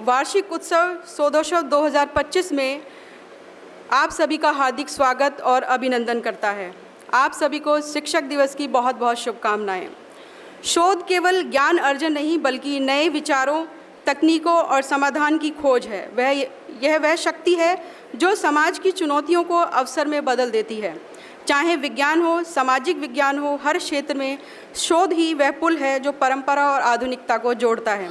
वार्षिक उत्सव शोधोत्सव 2025 में आप सभी का हार्दिक स्वागत और अभिनंदन करता है। आप सभी को शिक्षक दिवस की बहुत बहुत शुभकामनाएं। शोध केवल ज्ञान अर्जन नहीं बल्कि नए विचारों, तकनीकों और समाधान की खोज है। वह शक्ति है जो समाज की चुनौतियों को अवसर में बदल देती है। चाहे विज्ञान हो, सामाजिक विज्ञान हो, हर क्षेत्र में शोध ही वह पुल है जो परंपरा और आधुनिकता को जोड़ता है।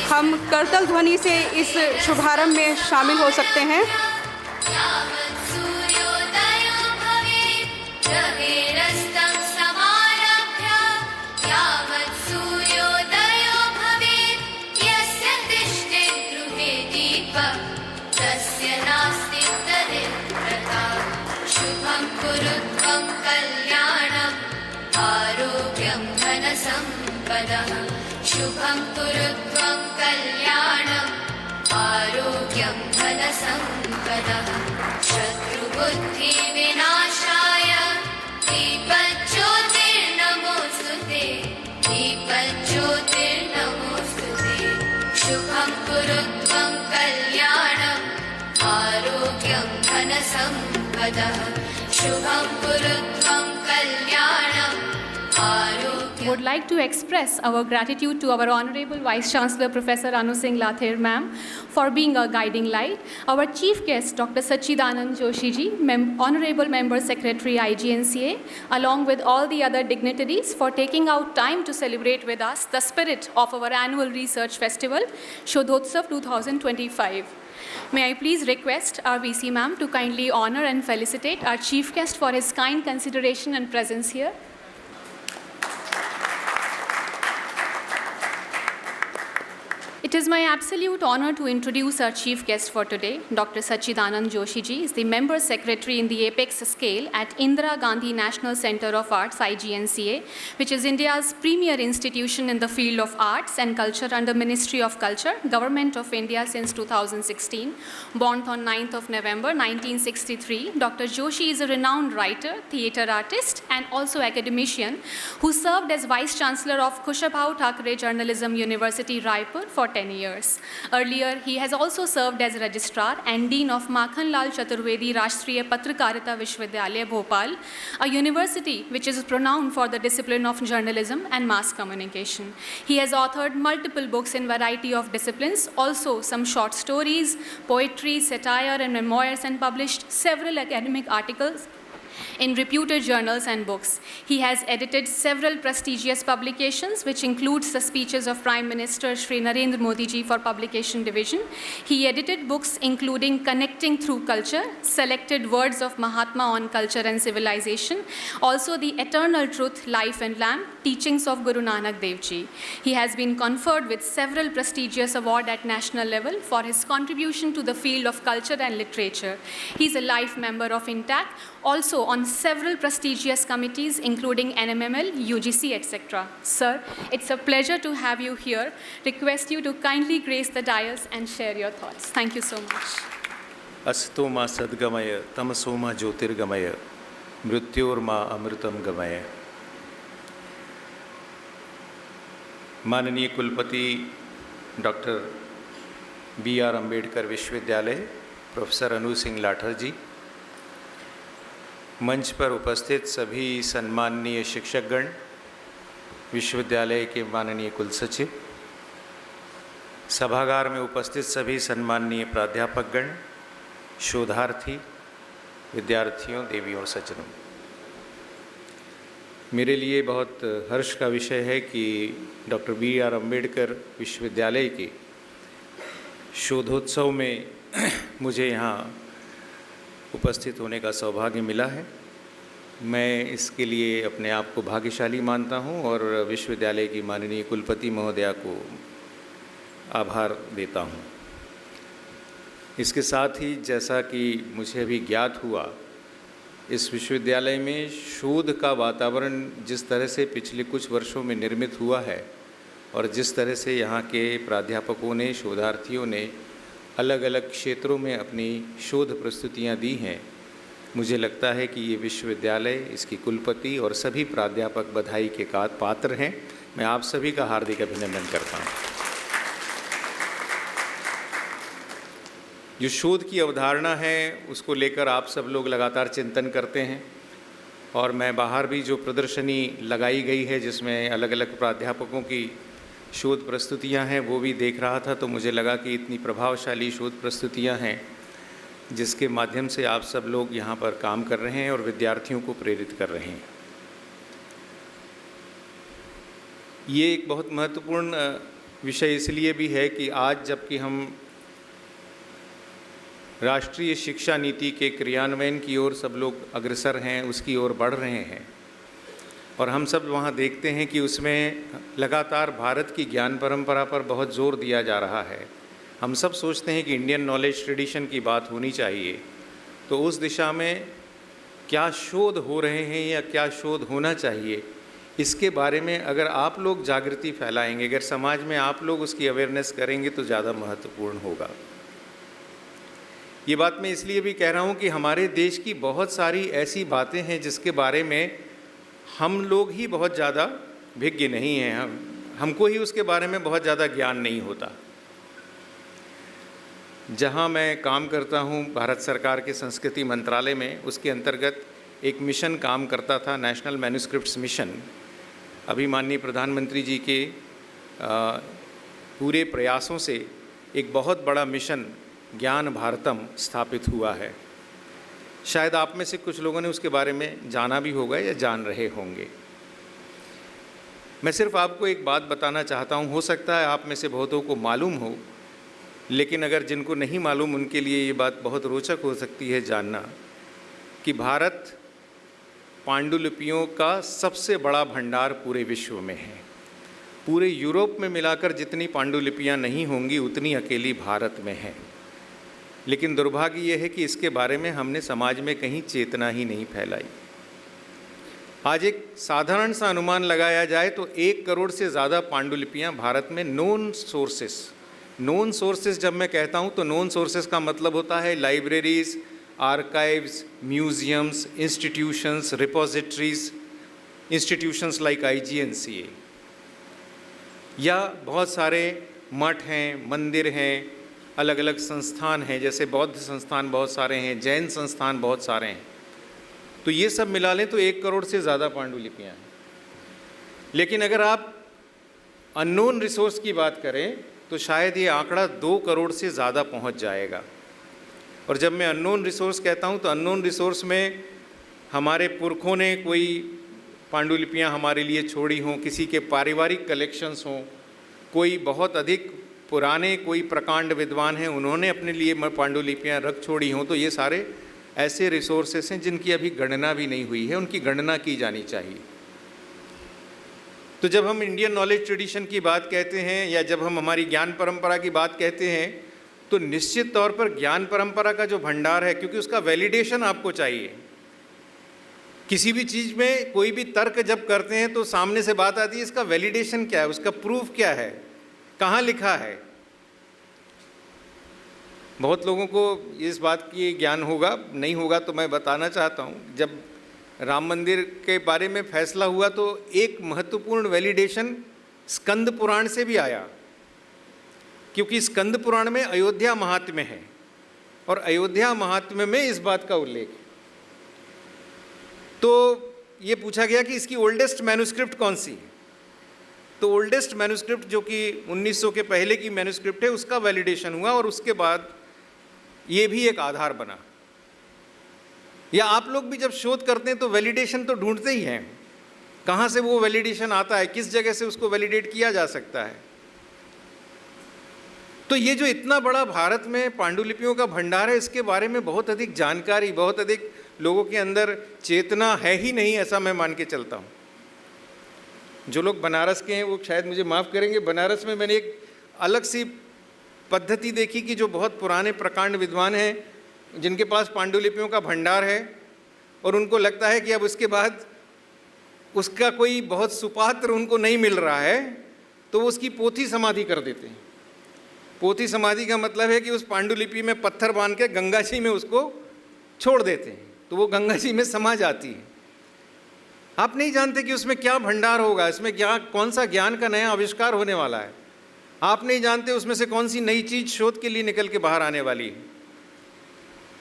हम करतल ध्वनि से इस शुभारंभ में शामिल हो सकते हैं। शुभं कुरुत्वं कल्याणं आरोग्यं धनसम्पदः शत्रुबुद्धिविनाशाय दीपज्योतिर्नमोऽस्तुते दीपज्योतिर्नमोऽस्तुते शुभं कुरुत्वं कल्याणं आरोग्यं धनसम्पदः शुभं कुरुत्वं कल्याणं would like to express our gratitude to our Honorable Vice Chancellor Professor Anu Singh Lathir ma'am for being a guiding light, our Chief Guest Dr. Sachidanand Joshi ji, Honorable Member Secretary IGNCA, along with all the other dignitaries for taking out time to celebrate with us the spirit of our annual research festival, Shodhotsav 2025. May I please request our VC ma'am to kindly honor and felicitate our Chief Guest for his kind consideration and presence here. It is my absolute honor to introduce our chief guest for today. Dr. Sachidanand Joshi ji is the member secretary in the Apex Scale at Indira Gandhi National Center of Arts, IGNCA, which is India's premier institution in the field of arts and culture under Ministry of Culture, Government of India since 2016. Born on 9th of November 1963, Dr. Joshi is a renowned writer, theatre artist, and also academician who served as Vice Chancellor of Kushabhau Thakre Journalism University, Raipur for 10 years. Earlier, he has also served as Registrar and Dean of Makhan Lal Chaturvedi Rashtriya Patrakarita Vishwavidyalaya, Bhopal, a university which is renowned for the discipline of journalism and mass communication. He has authored multiple books in variety of disciplines, also some short stories, poetry, satire, and memoirs, and published several academic articles in reputed journals and books. He has edited several prestigious publications, which includes the speeches of Prime Minister Shri Narendra Modi ji for Publication Division. He edited books including Connecting Through Culture, Selected Words of Mahatma on Culture and Civilization, also The Eternal Truth, Life and Lamp, Teachings of Guru Nanak Dev Ji. He has been conferred with several prestigious awards at national level for his contribution to the field of culture and literature. He is a life member of INTAC, also on several prestigious committees including NMML, UGC, etc. Sir, it's a pleasure to have you here. Request you to kindly grace the dais and share your thoughts. Thank you so much. Asto ma sadgamaya, tamaso ma jyotirgamaya, mrityor ma amritam gamaya. माननीय कुलपति doctor B.R. Ambedkar विश्वविद्यालय professor Anu Singh Lathar जी, मंच पर उपस्थित सभी सम्माननीय शिक्षकगण, विश्वविद्यालय के माननीय कुलसचिव, सभागार में उपस्थित सभी सम्माननीय प्राध्यापकगण, शोधार्थी, विद्यार्थियों, देवियों और सज्जनों, मेरे लिए बहुत हर्ष का विषय है कि डॉक्टर B.R. अम्बेडकर विश्वविद्यालय के शोधोत्सव में मुझे यहाँ उपस्थित होने का सौभाग्य मिला है। मैं इसके लिए अपने आप को भाग्यशाली मानता हूँ और विश्वविद्यालय की माननीय कुलपति महोदया को आभार देता हूँ। इसके साथ ही जैसा कि मुझे अभी ज्ञात हुआ, इस विश्वविद्यालय में शोध का वातावरण जिस तरह से पिछले कुछ वर्षों में निर्मित हुआ है और जिस तरह से यहाँ के प्राध्यापकों ने, शोधार्थियों ने अलग अलग क्षेत्रों में अपनी शोध प्रस्तुतियाँ दी हैं, मुझे लगता है कि ये विश्वविद्यालय, इसकी कुलपति और सभी प्राध्यापक बधाई के पात्र हैं। मैं आप सभी का हार्दिक अभिनंदन करता हूँ। जो शोध की अवधारणा है उसको लेकर आप सब लोग लगातार चिंतन करते हैं, और मैं बाहर भी जो प्रदर्शनी लगाई गई है जिसमें अलग अलग प्राध्यापकों की शोध प्रस्तुतियां हैं वो भी देख रहा था, तो मुझे लगा कि इतनी प्रभावशाली शोध प्रस्तुतियां हैं जिसके माध्यम से आप सब लोग यहाँ पर काम कर रहे हैं और विद्यार्थियों को प्रेरित कर रहे हैं। ये एक बहुत महत्वपूर्ण विषय इसलिए भी है कि आज जबकि हम राष्ट्रीय शिक्षा नीति के क्रियान्वयन की ओर सब लोग अग्रसर हैं, उसकी ओर बढ़ रहे हैं, और हम सब वहाँ देखते हैं कि उसमें लगातार भारत की ज्ञान परंपरा पर बहुत जोर दिया जा रहा है। हम सब सोचते हैं कि इंडियन नॉलेज ट्रेडिशन की बात होनी चाहिए, तो उस दिशा में क्या शोध हो रहे हैं या क्या शोध होना चाहिए, इसके बारे में अगर आप लोग जागृति फैलाएंगे, अगर समाज में आप लोग उसकी अवेयरनेस करेंगे तो ज़्यादा महत्वपूर्ण होगा। ये बात मैं इसलिए भी कह रहा हूँ कि हमारे देश की बहुत सारी ऐसी बातें हैं जिसके बारे में हम लोग ही बहुत ज़्यादा विज्ञ नहीं हैं, हमको ही उसके बारे में बहुत ज़्यादा ज्ञान नहीं होता। जहाँ मैं काम करता हूँ भारत सरकार के संस्कृति मंत्रालय में, उसके अंतर्गत एक मिशन काम करता था, नेशनल मैन्युस्क्रिप्ट्स मिशन। अभी माननीय प्रधानमंत्री जी के पूरे प्रयासों से एक बहुत बड़ा मिशन ज्ञान भारतम स्थापित हुआ है। शायद आप में से कुछ लोगों ने उसके बारे में जाना भी होगा या जान रहे होंगे। मैं सिर्फ आपको एक बात बताना चाहता हूँ, हो सकता है आप में से बहुतों को मालूम हो, लेकिन अगर जिनको नहीं मालूम उनके लिए ये बात बहुत रोचक हो सकती है जानना कि भारत पांडुलिपियों का सबसे बड़ा भंडार पूरे विश्व में है। पूरे यूरोप में मिलाकर जितनी पांडुलिपियाँ नहीं होंगी उतनी अकेली भारत में है। लेकिन दुर्भाग्य ये है कि इसके बारे में हमने समाज में कहीं चेतना ही नहीं फैलाई। आज एक साधारण सा अनुमान लगाया जाए तो 1 करोड़ से ज़्यादा पांडुलिपियाँ भारत में नोन सोर्सेस जब मैं कहता हूँ तो नोन सोर्सेस का मतलब होता है libraries, archives, museums, institutions, repositories, institutions like IGNCA, या बहुत सारे मठ हैं, मंदिर हैं, अलग अलग संस्थान हैं, जैसे बौद्ध संस्थान बहुत सारे हैं, जैन संस्थान बहुत सारे हैं। तो ये सब मिला लें तो 1 करोड़ से ज़्यादा पांडुलिपियाँ हैं। लेकिन अगर आप अननोन रिसोर्स की बात करें तो शायद ये आंकड़ा 2 करोड़ से ज़्यादा पहुंच जाएगा। और जब मैं अननोन रिसोर्स कहता हूं तो अननोन रिसोर्स में हमारे पुरखों ने कोई पांडुलिपियां हमारे लिए छोड़ी हों, किसी के पारिवारिक कलेक्शंस हों, कोई बहुत अधिक पुराने कोई प्रकांड विद्वान हैं उन्होंने अपने लिए पांडुलिपियां रख छोड़ी हों, तो ये सारे ऐसे रिसोर्सेस हैं जिनकी अभी गणना भी नहीं हुई है, उनकी गणना की जानी चाहिए। तो जब हम इंडियन नॉलेज ट्रेडिशन की बात कहते हैं या जब हम हमारी ज्ञान परंपरा की बात कहते हैं तो निश्चित तौर पर ज्ञान परंपरा का जो भंडार है, क्योंकि उसका वैलिडेशन आपको चाहिए। किसी भी चीज़ में कोई भी तर्क जब करते हैं तो सामने से बात आती है इसका वैलिडेशन क्या है, उसका प्रूफ क्या है, कहाँ लिखा है। बहुत लोगों को इस बात की ज्ञान होगा, नहीं होगा तो मैं बताना चाहता हूँ। जब राम मंदिर के बारे में फैसला हुआ तो एक महत्वपूर्ण वैलिडेशन स्कंद पुराण से भी आया, क्योंकि स्कंद पुराण में अयोध्या महात्म्य है और अयोध्या महात्म्य में इस बात का उल्लेख है। तो ये पूछा गया कि इसकी ओल्डेस्ट मैन्युस्क्रिप्ट कौन सी है, तो ओल्डेस्ट मैन्युस्क्रिप्ट जो कि 1900 के पहले की मैन्युस्क्रिप्ट है उसका वैलिडेशन हुआ और उसके बाद ये भी एक आधार बना। या आप लोग भी जब शोध करते हैं तो वैलिडेशन तो ढूंढते ही हैं, कहाँ से वो वैलिडेशन आता है, किस जगह से उसको वैलिडेट किया जा सकता है। तो ये जो इतना बड़ा भारत में पांडुलिपियों का भंडार है, इसके बारे में बहुत अधिक जानकारी, बहुत अधिक लोगों के अंदर चेतना है ही नहीं, ऐसा मैं मान के चलता हूँ। जो लोग बनारस के हैं वो शायद मुझे माफ़ करेंगे, बनारस में मैंने एक अलग सी पद्धति देखी कि जो बहुत पुराने प्रकांड विद्वान हैं जिनके पास पांडुलिपियों का भंडार है और उनको लगता है कि अब उसके बाद उसका कोई बहुत सुपात्र उनको नहीं मिल रहा है, तो वो उसकी पोथी समाधि कर देते हैं। पोथी समाधि का मतलब है कि उस पांडुलिपि में पत्थर बांध के गंगा जी में उसको छोड़ देते हैं। तो वो गंगा जी में समा जाती है। आप नहीं जानते कि उसमें क्या भंडार होगा, इसमें क्या कौन सा ज्ञान का नया आविष्कार होने वाला है। आप नहीं जानते उसमें से कौन सी नई चीज शोध के लिए निकल के बाहर आने वाली है।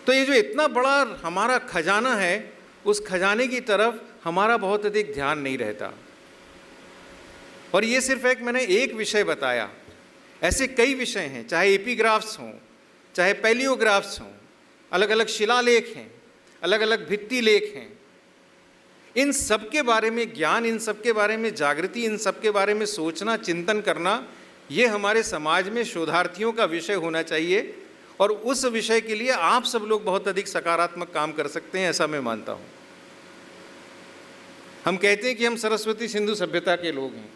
तो ये जो इतना बड़ा हमारा खजाना है, उस खजाने की तरफ हमारा बहुत अधिक ध्यान नहीं रहता। और ये सिर्फ मैंने एक विषय बताया, ऐसे कई विषय हैं, चाहे एपीग्राफ्स हों, चाहे पैलियोग्राफ्स हों, अलग अलग शिलालेख हैं, अलग अलग भित्ति लेख हैं। इन सब के बारे में ज्ञान, इन सब के बारे में जागृति, इन सब के बारे में सोचना, चिंतन करना, ये हमारे समाज में शोधार्थियों का विषय होना चाहिए। और उस विषय के लिए आप सब लोग बहुत अधिक सकारात्मक काम कर सकते हैं, ऐसा मैं मानता हूँ। हम कहते हैं कि हम सरस्वती सिंधु सभ्यता के लोग हैं,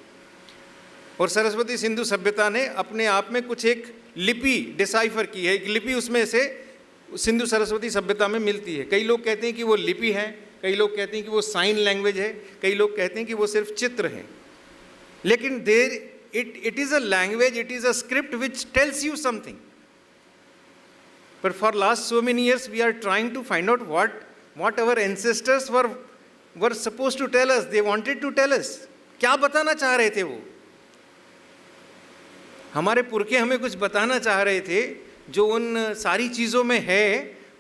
और सरस्वती सिंधु सभ्यता ने अपने आप में कुछ एक लिपि डिसाइफर की है, एक लिपि उसमें से सिंधु सरस्वती सभ्यता में मिलती है। कई लोग कहते हैं कि वो लिपि है, कई लोग कहते हैं कि वो साइन लैंग्वेज है, कई लोग कहते हैं कि वो सिर्फ चित्र है। लेकिन it is a language, it is a script which tells you something. But for last so many years we are trying to find out what our ancestors were supposed to tell us. They wanted to tell us. क्या बताना चाह रहे थे वो? हमारे पुरखे हमें कुछ बताना चाह रहे थे जो उन सारी चीज़ों में है,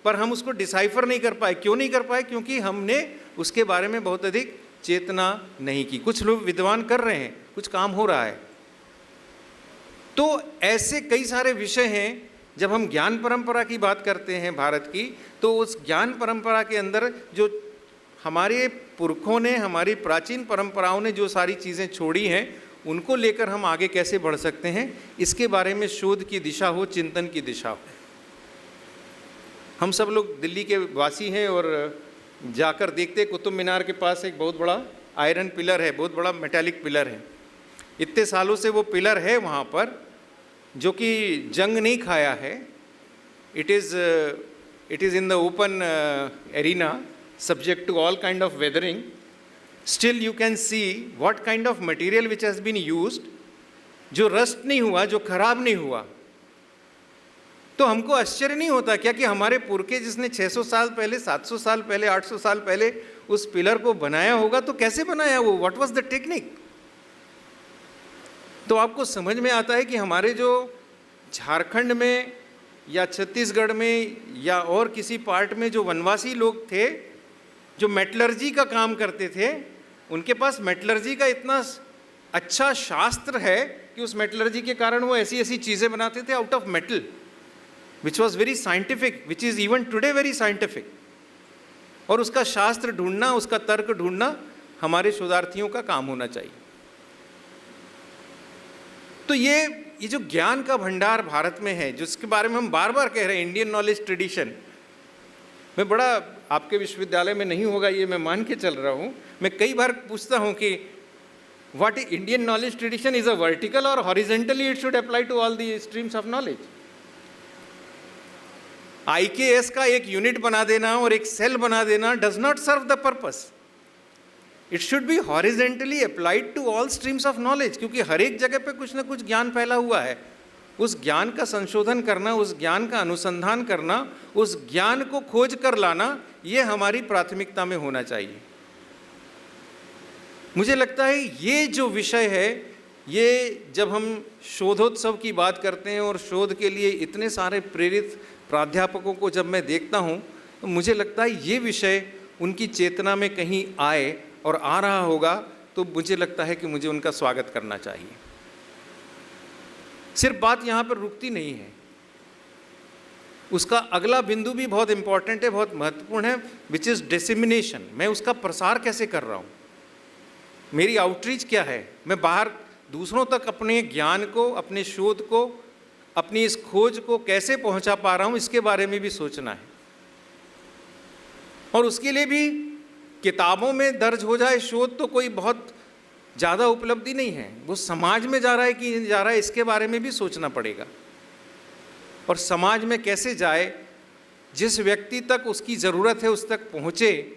पर हम उसको डिसाइफर नहीं कर पाए। क्यों नहीं कर पाए? क्योंकि हमने उसके बारे में बहुत अधिक चेतना नहीं की। कुछ लोग विद्वान कर रहे हैं, कुछ काम हो रहा है। तो ऐसे कई सारे विषय हैं। जब हम ज्ञान परंपरा की बात करते हैं भारत की, तो उस ज्ञान परंपरा के अंदर जो हमारे पुरखों ने, हमारी प्राचीन परंपराओं ने जो सारी चीज़ें छोड़ी हैं, उनको लेकर हम आगे कैसे बढ़ सकते हैं, इसके बारे में शोध की दिशा हो, चिंतन की दिशा हो। हम सब लोग दिल्ली के वासी हैं और जाकर देखते, कुतुब मीनार के पास एक बहुत बड़ा आयरन पिलर है, बहुत बड़ा मेटालिक पिलर है। इतने सालों से वो पिलर है वहाँ पर, जो कि जंग नहीं खाया है। It is in the open arena, subject to all kind of weathering. Still you can see what kind of material which has been used, जो रस्ट नहीं हुआ, जो खराब नहीं हुआ। तो हमको आश्चर्य नहीं होता क्या कि हमारे पुरखे जिसने 600 साल पहले, 700 साल पहले, 800 साल पहले उस पिलर को बनाया होगा, तो कैसे बनाया वो? What was the technique? तो आपको समझ में आता है कि हमारे जो झारखंड में या छत्तीसगढ़ में या और किसी पार्ट में जो वनवासी लोग थे, जो मेटलर्जी का काम करते थे, उनके पास मेटलर्जी का इतना अच्छा शास्त्र है कि उस मेटलर्जी के कारण वो ऐसी ऐसी चीज़ें बनाते थे out of metal, which was very scientific, which is even today very scientific. और उसका शास्त्र ढूंढना, उसका तर्क ढूंढना हमारे शोधार्थियों का काम होना चाहिए। तो ये जो ज्ञान का भंडार भारत में है, जिसके बारे में हम बार बार कह रहे हैं, इंडियन नॉलेज ट्रेडिशन, मैं बड़ा, आपके विश्वविद्यालय में नहीं होगा ये मैं मान के चल रहा हूँ, मैं कई बार पूछता हूँ कि what Indian knowledge tradition is a vertical और horizontally it should apply to all the streams of knowledge. IKS का एक यूनिट बना देना और एक सेल बना देना does not serve the purpose. It should be horizontally applied to all streams of knowledge, क्योंकि हर एक जगह पे कुछ ना कुछ ज्ञान फैला हुआ है। उस ज्ञान का संशोधन करना, उस ज्ञान का अनुसंधान करना, उस ज्ञान को खोज कर लाना, ये हमारी प्राथमिकता में होना चाहिए। मुझे लगता है ये जो विषय है, ये जब हम शोधोत्सव की बात करते हैं और शोध के लिए इतने सारे प्रेरित प्राध्यापकों को जब मैं देखता हूँ, तो मुझे लगता है ये विषय उनकी चेतना में कहीं आए और आ रहा होगा, तो मुझे लगता है कि मुझे उनका स्वागत करना चाहिए। सिर्फ बात यहाँ पर रुकती नहीं है, उसका अगला बिंदु भी बहुत इंपॉर्टेंट है, बहुत महत्वपूर्ण है, विच इज़ डिसेमिनेशन। मैं उसका प्रसार कैसे कर रहा हूँ, मेरी आउटरीच क्या है, मैं बाहर दूसरों तक अपने ज्ञान को, अपने शोध को, अपनी इस खोज को कैसे पहुँचा पा रहा हूँ, इसके बारे में भी सोचना है। और उसके लिए भी किताबों में दर्ज हो जाए शोध तो कोई बहुत ज़्यादा उपलब्धि नहीं है, वो समाज में जा रहा है कि नहीं जा रहा है, इसके बारे में भी सोचना पड़ेगा। और समाज में कैसे जाए, जिस व्यक्ति तक उसकी ज़रूरत है उस तक पहुँचे,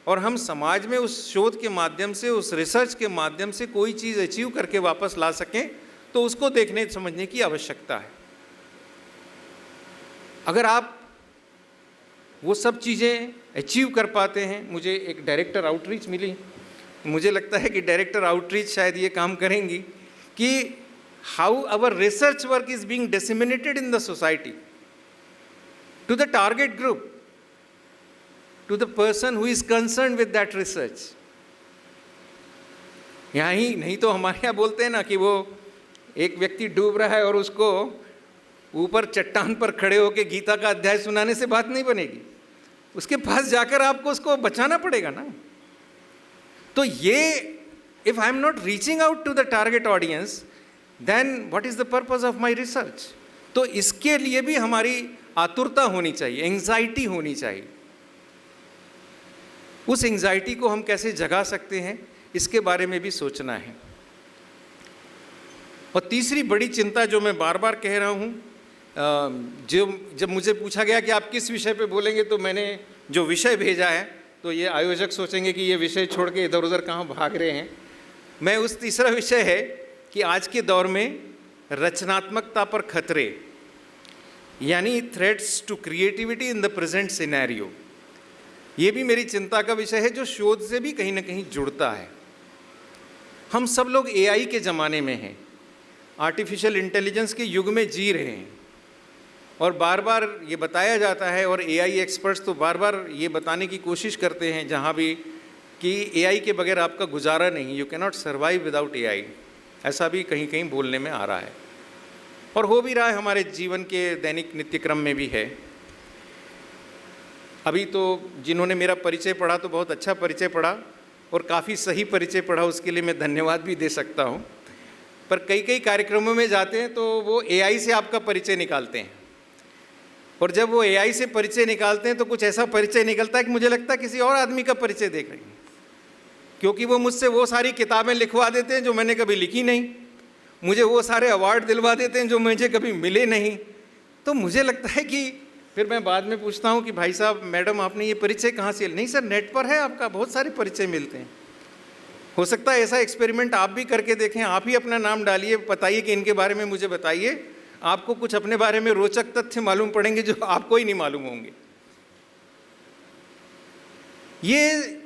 और हम समाज में उस शोध के माध्यम से, उस रिसर्च के माध्यम से कोई चीज़ अचीव करके वापस ला सकें, तो उसको देखने समझने की आवश्यकता है। अगर आप वो सब चीज़ें अचीव कर पाते हैं। मुझे एक डायरेक्टर आउटरीच मिली, मुझे लगता है कि डायरेक्टर आउटरीच शायद ये काम करेंगी कि how our research work is being disseminated in the society to the target group, to the person who is concern with that research. यहाँ ही नहीं तो हमारे यहाँ बोलते हैं ना कि वो एक व्यक्ति डूब रहा है और उसको ऊपर चट्टान पर खड़े होकर गीता का अध्याय सुनाने से बात नहीं बनेगी, उसके पास जाकर आपको उसको बचाना पड़ेगा ना। तो ये if I am not reaching out to the target audience then what is the purpose of my research. तो इसके लिए भी हमारी आतुरता होनी चाहिए, एंग्जाइटी होनी चाहिए। उस एंग्जाइटी को हम कैसे जगा सकते हैं, इसके बारे में भी सोचना है। और तीसरी बड़ी चिंता जो मैं बार बार कह रहा हूँ, जब मुझे पूछा गया कि आप किस विषय पे बोलेंगे, तो मैंने जो विषय भेजा है, तो ये आयोजक सोचेंगे कि ये विषय छोड़ के इधर उधर कहाँ भाग रहे हैं। मैं उस तीसरा विषय है कि आज के दौर में रचनात्मकता पर खतरे, यानी threats to creativity in the present scenario. ये भी मेरी चिंता का विषय है, जो शोध से भी कहीं ना कहीं जुड़ता है। हम सब लोग एआई के ज़माने में हैं, आर्टिफिशियल इंटेलिजेंस के युग में जी रहे हैं, और बार बार ये बताया जाता है, और एआई एक्सपर्ट्स तो बार बार ये बताने की कोशिश करते हैं जहाँ भी, कि एआई के बगैर आपका गुजारा नहीं, you can not survive without AI. ऐसा भी कहीं कहीं बोलने में आ रहा है, और हो भी रहा है, हमारे जीवन के दैनिक नित्यक्रम में भी है। अभी तो जिन्होंने मेरा परिचय पढ़ा तो बहुत अच्छा परिचय पढ़ा, और काफ़ी सही परिचय पढ़ा, उसके लिए मैं धन्यवाद भी दे सकता हूँ। पर कई कई कार्यक्रमों में जाते हैं तो वो एआई से आपका परिचय निकालते हैं, और जब वो एआई से परिचय निकालते हैं तो कुछ ऐसा परिचय निकलता है कि मुझे लगता है किसी और आदमी का परिचय देख रहे हैं, क्योंकि वो मुझसे वो सारी किताबें लिखवा देते हैं जो मैंने कभी लिखी नहीं, मुझे वो सारे अवार्ड दिलवा देते हैं जो मुझे कभी मिले नहीं। तो मुझे लगता है कि फिर मैं बाद में पूछता हूँ कि भाई साहब, मैडम, आपने ये परिचय कहाँ से? नहीं सर, नेट पर है आपका, बहुत सारे परिचय मिलते हैं। हो सकता है ऐसा एक्सपेरिमेंट आप भी करके देखें, आप ही अपना नाम डालिए, बताइए कि इनके बारे में मुझे बताइए, आपको कुछ अपने बारे में रोचक तथ्य मालूम पड़ेंगे जो आपको ही नहीं मालूम होंगे। ये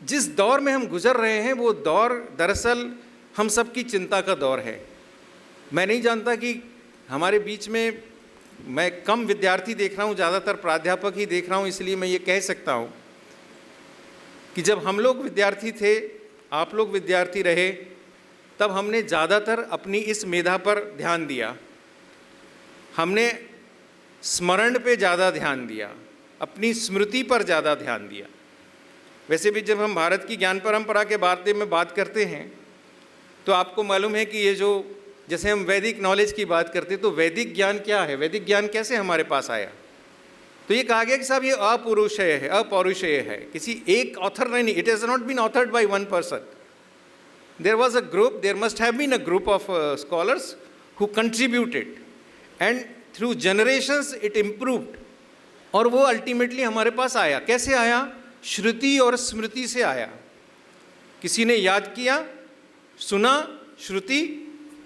जिस दौर में हम गुजर रहे हैं, वो दौर दरअसल हम सबकी चिंता का दौर है। मैं नहीं जानता कि हमारे बीच में, मैं कम विद्यार्थी देख रहा हूँ, ज़्यादातर प्राध्यापक ही देख रहा हूँ, इसलिए मैं ये कह सकता हूँ कि जब हम लोग विद्यार्थी थे, आप लोग विद्यार्थी रहे, तब हमने ज़्यादातर अपनी इस मेधा पर ध्यान दिया, हमने स्मरण पे ज़्यादा ध्यान दिया, अपनी स्मृति पर ज़्यादा ध्यान दिया। वैसे भी जब हम भारत की ज्ञान परंपरा के बारे में बात करते हैं तो आपको मालूम है कि ये जो, जैसे हम वैदिक नॉलेज की बात करते हैं, तो वैदिक ज्ञान क्या है, वैदिक ज्ञान कैसे हमारे पास आया? तो ये कहा गया कि साहब ये अपौरुषेय है, अपौरुषेय है, किसी एक ऑथर ने नहीं, it has not been authored by one person, there was a group, there must have been a group of scholars who contributed, and through generations it improved, और वो अल्टीमेटली हमारे पास आया। कैसे आया? श्रुति और स्मृति से आया। किसी ने याद किया, सुना, श्रुति,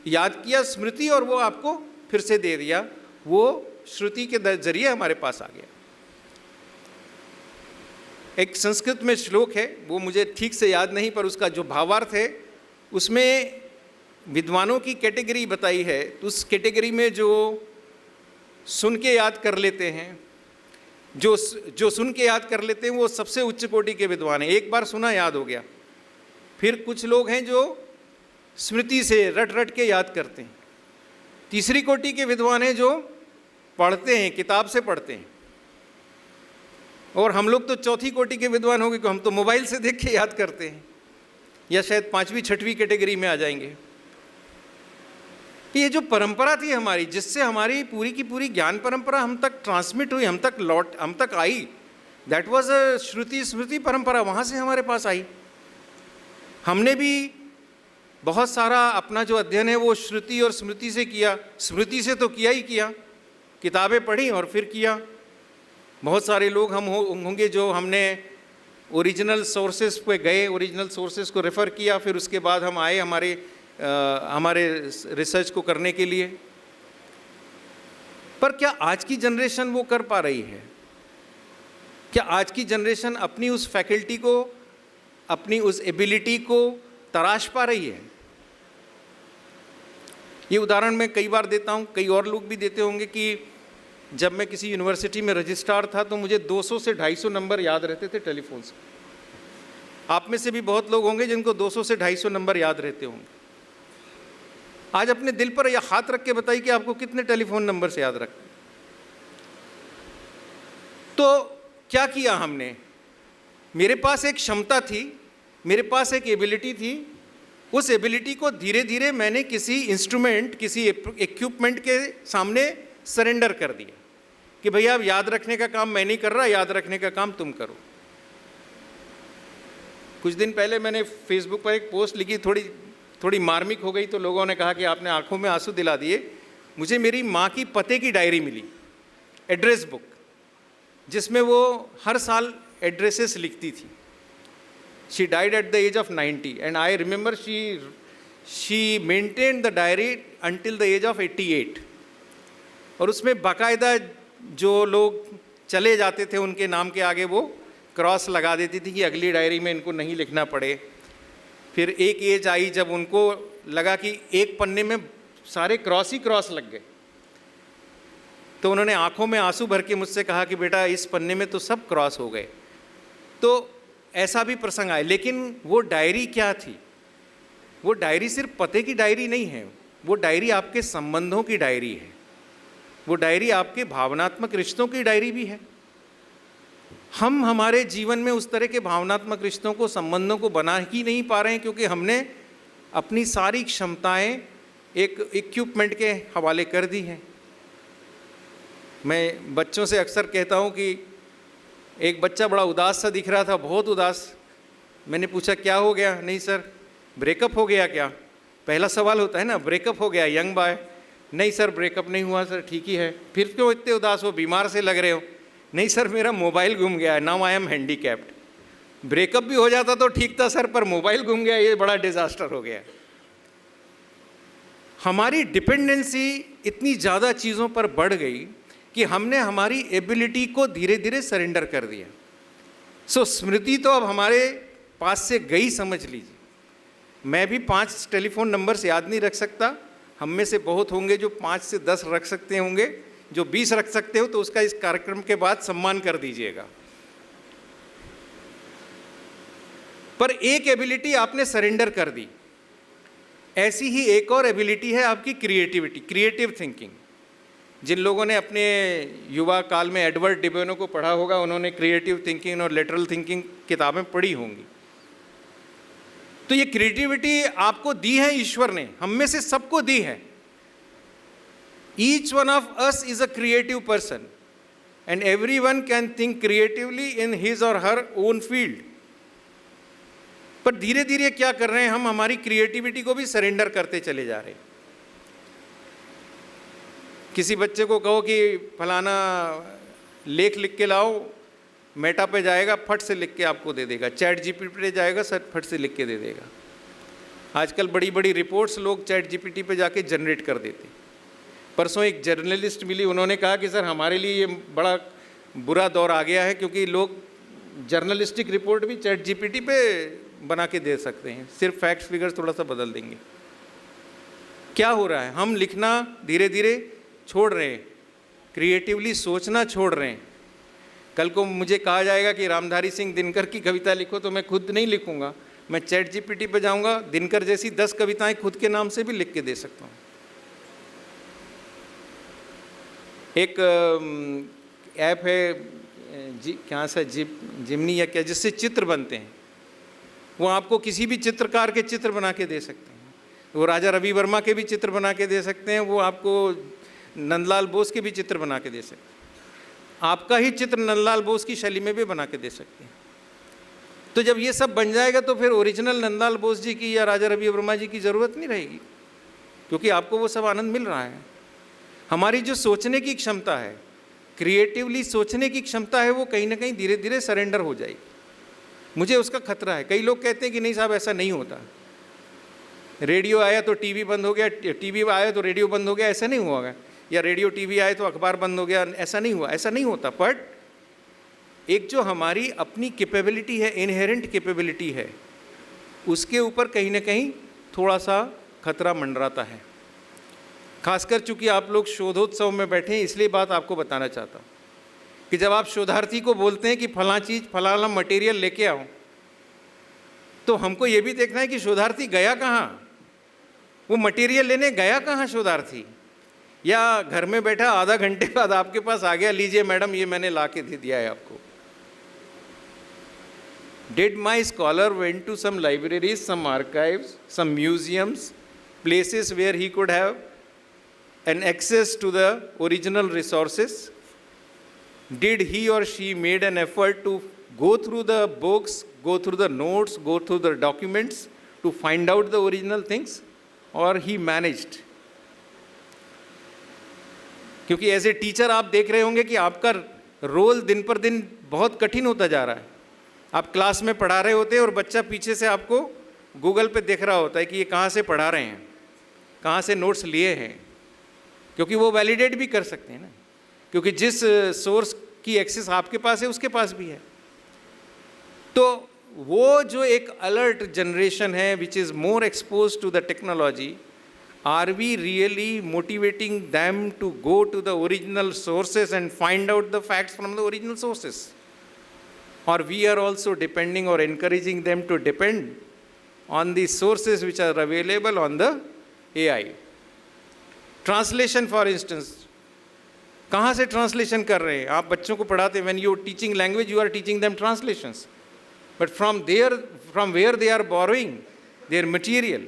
याद किया, स्मृति, और वो आपको फिर से दे दिया, वो श्रुति के जरिए हमारे पास आ गया। एक संस्कृत में श्लोक है, वो मुझे ठीक से याद नहीं, पर उसका जो भावार्थ है, उसमें विद्वानों की कैटेगरी बताई है। तो उस कैटेगरी में जो सुन के याद कर लेते हैं, जो सुन के याद कर लेते हैं, वो सबसे उच्च कोटि के विद्वान हैं, एक बार सुना याद हो गया। फिर कुछ लोग हैं जो स्मृति से रट रट के याद करते हैं। तीसरी कोटि के विद्वान हैं जो पढ़ते हैं, किताब से पढ़ते हैं। और हम लोग तो चौथी कोटि के विद्वान होंगे, हम तो मोबाइल से देख के याद करते हैं, या शायद पांचवी छठवीं कैटेगरी में आ जाएंगे। ये जो परंपरा थी हमारी, जिससे हमारी पूरी की पूरी ज्ञान परंपरा हम तक ट्रांसमिट हुई, हम तक आई, दैट वाज अ श्रुति स्मृति परंपरा, वहाँ से हमारे पास आई। हमने भी बहुत सारा अपना जो अध्ययन है वो श्रुति और स्मृति से किया। स्मृति से तो किया ही किया, किताबें पढ़ी और फिर किया। बहुत सारे लोग हम होंगे जो हमने ओरिजिनल सोर्सेज पे गए, ओरिजिनल सोर्सेज को रेफ़र किया, फिर उसके बाद हम आए हमारे रिसर्च को करने के लिए। पर क्या आज की जनरेशन वो कर पा रही है? क्या आज की जनरेशन अपनी उस फैकल्टी को, अपनी उस एबिलिटी को तराश पा रही है? ये उदाहरण मैं कई बार देता हूँ, कई और लोग भी देते होंगे कि जब मैं किसी यूनिवर्सिटी में रजिस्ट्रार था तो मुझे 200 से 250 नंबर याद रहते थे टेलीफोन से। आप में से भी बहुत लोग होंगे जिनको 200 से 250 नंबर याद रहते होंगे। आज अपने दिल पर या हाथ रख के बताइए कि आपको कितने टेलीफोन नंबर से याद रखते हैं। तो क्या किया हमने? मेरे पास एक क्षमता थी, मेरे पास एक एबिलिटी थी, उस एबिलिटी को धीरे धीरे मैंने किसी इंस्ट्रूमेंट, किसी इक्विपमेंट के सामने सरेंडर कर दिया कि भैया अब याद रखने का काम मैं नहीं कर रहा, याद रखने का काम तुम करो। कुछ दिन पहले मैंने फेसबुक पर एक पोस्ट लिखी, थोड़ी मार्मिक हो गई, तो लोगों ने कहा कि आपने आंखों में आंसू दिला दिए। मुझे मेरी माँ की पते की डायरी मिली, एड्रेस बुक, जिसमें वो हर साल एड्रेसेस लिखती थी। She died at the age of 90 and I remember she maintained the diary until the age of 88। और उसमें बाकायदा जो लोग चले जाते थे उनके नाम के आगे वो क्रॉस लगा देती थी कि अगली डायरी में इनको नहीं लिखना पड़े। फिर एक एज आई जब उनको लगा कि एक पन्ने में सारे क्रॉस ही क्रॉस लग गए, तो उन्होंने आंखों में आंसू भर के मुझसे कहा कि बेटा इस पन्ने में तो सब क्रॉस हो गए। तो ऐसा भी प्रसंग आए। लेकिन वो डायरी क्या थी? वो डायरी सिर्फ पते की डायरी नहीं है, वो डायरी आपके संबंधों की डायरी है, वो डायरी आपके भावनात्मक रिश्तों की डायरी भी है। हम हमारे जीवन में उस तरह के भावनात्मक रिश्तों को, संबंधों को बना ही नहीं पा रहे हैं क्योंकि हमने अपनी सारी क्षमताएं एक इक्विपमेंट के हवाले कर दी हैं। मैं बच्चों से अक्सर कहता हूं कि एक बच्चा बड़ा उदास सा दिख रहा था, बहुत उदास। मैंने पूछा क्या हो गया? नहीं सर, ब्रेकअप हो गया क्या? पहला सवाल होता है ना, ब्रेकअप हो गया यंग बॉय। नहीं सर ब्रेकअप नहीं हुआ सर, ठीक ही है। फिर क्यों इतने उदास हो, बीमार से लग रहे हो? नहीं सर मेरा मोबाइल गुम गया है, now I am handicapped. Breakup भी हो जाता तो ठीक था सर, पर मोबाइल गुम गया, ये बड़ा डिजास्टर हो गया। हमारी डिपेंडेंसी इतनी ज़्यादा चीज़ों पर बढ़ गई कि हमने हमारी एबिलिटी को धीरे धीरे सरेंडर कर दिया। सो स्मृति तो अब हमारे पास से गई, समझ लीजिए। मैं भी 5 टेलीफोन नंबर्स याद नहीं रख सकता। हम में से बहुत होंगे जो 5 से 10 रख सकते होंगे, जो 20 रख सकते हो तो उसका इस कार्यक्रम के बाद सम्मान कर दीजिएगा। पर एक एबिलिटी आपने सरेंडर कर दी। ऐसी ही एक और एबिलिटी है आपकी क्रिएटिविटी, क्रिएटिव थिंकिंग। जिन लोगों ने अपने युवा काल में एडवर्ड डिबोनो को पढ़ा होगा, उन्होंने क्रिएटिव थिंकिंग और लेटरल थिंकिंग किताबें पढ़ी होंगी। तो ये क्रिएटिविटी आपको दी है ईश्वर ने, हम में से सबको दी है। Each one of us is a creative person and everyone can think creatively in his और हर ओन फील्ड। पर धीरे धीरे क्या कर रहे हैं हम, हमारी क्रिएटिविटी को भी सरेंडर करते चले जा रहे हैं। किसी बच्चे को कहो कि फलाना लेख लिख के लाओ, मेटा पे जाएगा, फट से लिख के आपको दे देगा। चैट जीपीटी पे जाएगा, सर फट से लिख के दे देगा। आजकल बड़ी बड़ी रिपोर्ट्स लोग चैट जीपीटी पे जाके जनरेट कर देते। परसों एक जर्नलिस्ट मिली, उन्होंने कहा कि सर हमारे लिए ये बड़ा बुरा दौर आ गया है क्योंकि लोग जर्नलिस्टिक रिपोर्ट भी चैट जीपीटी पे बना के दे सकते हैं, सिर्फ फैक्ट्स फिगर्स थोड़ा सा बदल देंगे। क्या हो रहा है? हम लिखना धीरे धीरे छोड़ रहे हैं, क्रिएटिवली सोचना छोड़ रहे हैं। कल को मुझे कहा जाएगा कि रामधारी सिंह दिनकर की कविता लिखो, तो मैं खुद नहीं लिखूंगा, मैं चैट जीपीटी पे जाऊंगा, दिनकर जैसी 10 कविताएं खुद के नाम से भी लिख के दे सकता हूँ। एक ऐप है क्या सा जिमनी या क्या, जिससे चित्र बनते हैं। वो आपको किसी भी चित्रकार के चित्र बना के दे सकते हैं। वो राजा रवि वर्मा के भी चित्र बना के दे सकते हैं, वो आपको नंदलाल बोस के भी चित्र बना के दे सकते हैं। आपका ही चित्र नंदलाल बोस की शैली में भी बना के दे सकते हैं। तो जब ये सब बन जाएगा तो फिर ओरिजिनल नंदलाल बोस जी की या राजा रवि वर्मा जी की ज़रूरत नहीं रहेगी, क्योंकि आपको वो सब आनंद मिल रहा है। हमारी जो सोचने की क्षमता है, क्रिएटिवली सोचने की क्षमता है, वो कहीं ना कहीं धीरे धीरे सरेंडर हो जाएगी। मुझे उसका खतरा है। कई लोग कहते हैं कि नहीं साहब ऐसा नहीं होता, रेडियो आया तो टीवी बंद हो गया, टीवी आया तो रेडियो बंद हो गया, ऐसा नहीं हुआ, या रेडियो टीवी आए तो अखबार बंद हो गया, ऐसा नहीं हुआ। ऐसा नहीं होता। बट एक जो हमारी अपनी कैपेबिलिटी है, इनहेरेंट कैपेबिलिटी है, उसके ऊपर कहीं ना कहीं थोड़ा सा खतरा मंडराता है। खासकर चूंकि आप लोग शोधोत्सव में बैठे हैं, इसलिए बात आपको बताना चाहता हूँ कि जब आप शोधार्थी को बोलते हैं कि फलां चीज़ फलाना मटेरियल लेके आओ, तो हमको ये भी देखना है कि शोधार्थी गया कहाँ, वो मटेरियल लेने गया कहाँ शोधार्थी, या घर में बैठा आधा घंटे बाद आपके पास आ गया, लीजिए मैडम ये मैंने ला के दे दिया है आपको। Did my scholar went to some libraries, some archives, some museums, places where he could have an access to the original resources? Did he or she made an effort to go through the books, go through the notes, go through the documents to find out the original things? Or he managed? क्योंकि as a teacher आप देख रहे होंगे कि आपका role दिन पर दिन बहुत कठिन होता जा रहा है। आप क्लास में पढ़ा रहे होते हैं और बच्चा पीछे से आपको गूगल पे देख रहा होता है कि ये कहाँ से पढ़ा रहे हैं, कहाँ से नोट्स लिए हैं, क्योंकि वो वैलिडेट भी कर सकते हैं ना, क्योंकि जिस सोर्स की एक्सेस आपके पास है उसके पास भी है। तो वो जो एक अलर्ट जनरेशन है which is more expose to the technology, are we really motivating them to go to the original sources and find out the facts from the original sources? Or we are also depending or encouraging them to depend on the sources which are available on the AI? Translation, for instance, कहाँ से translation कर रहे हैं आप? बच्चों को पढ़ाते, when you are teaching language, you are teaching them translations, but from where they are borrowing their material,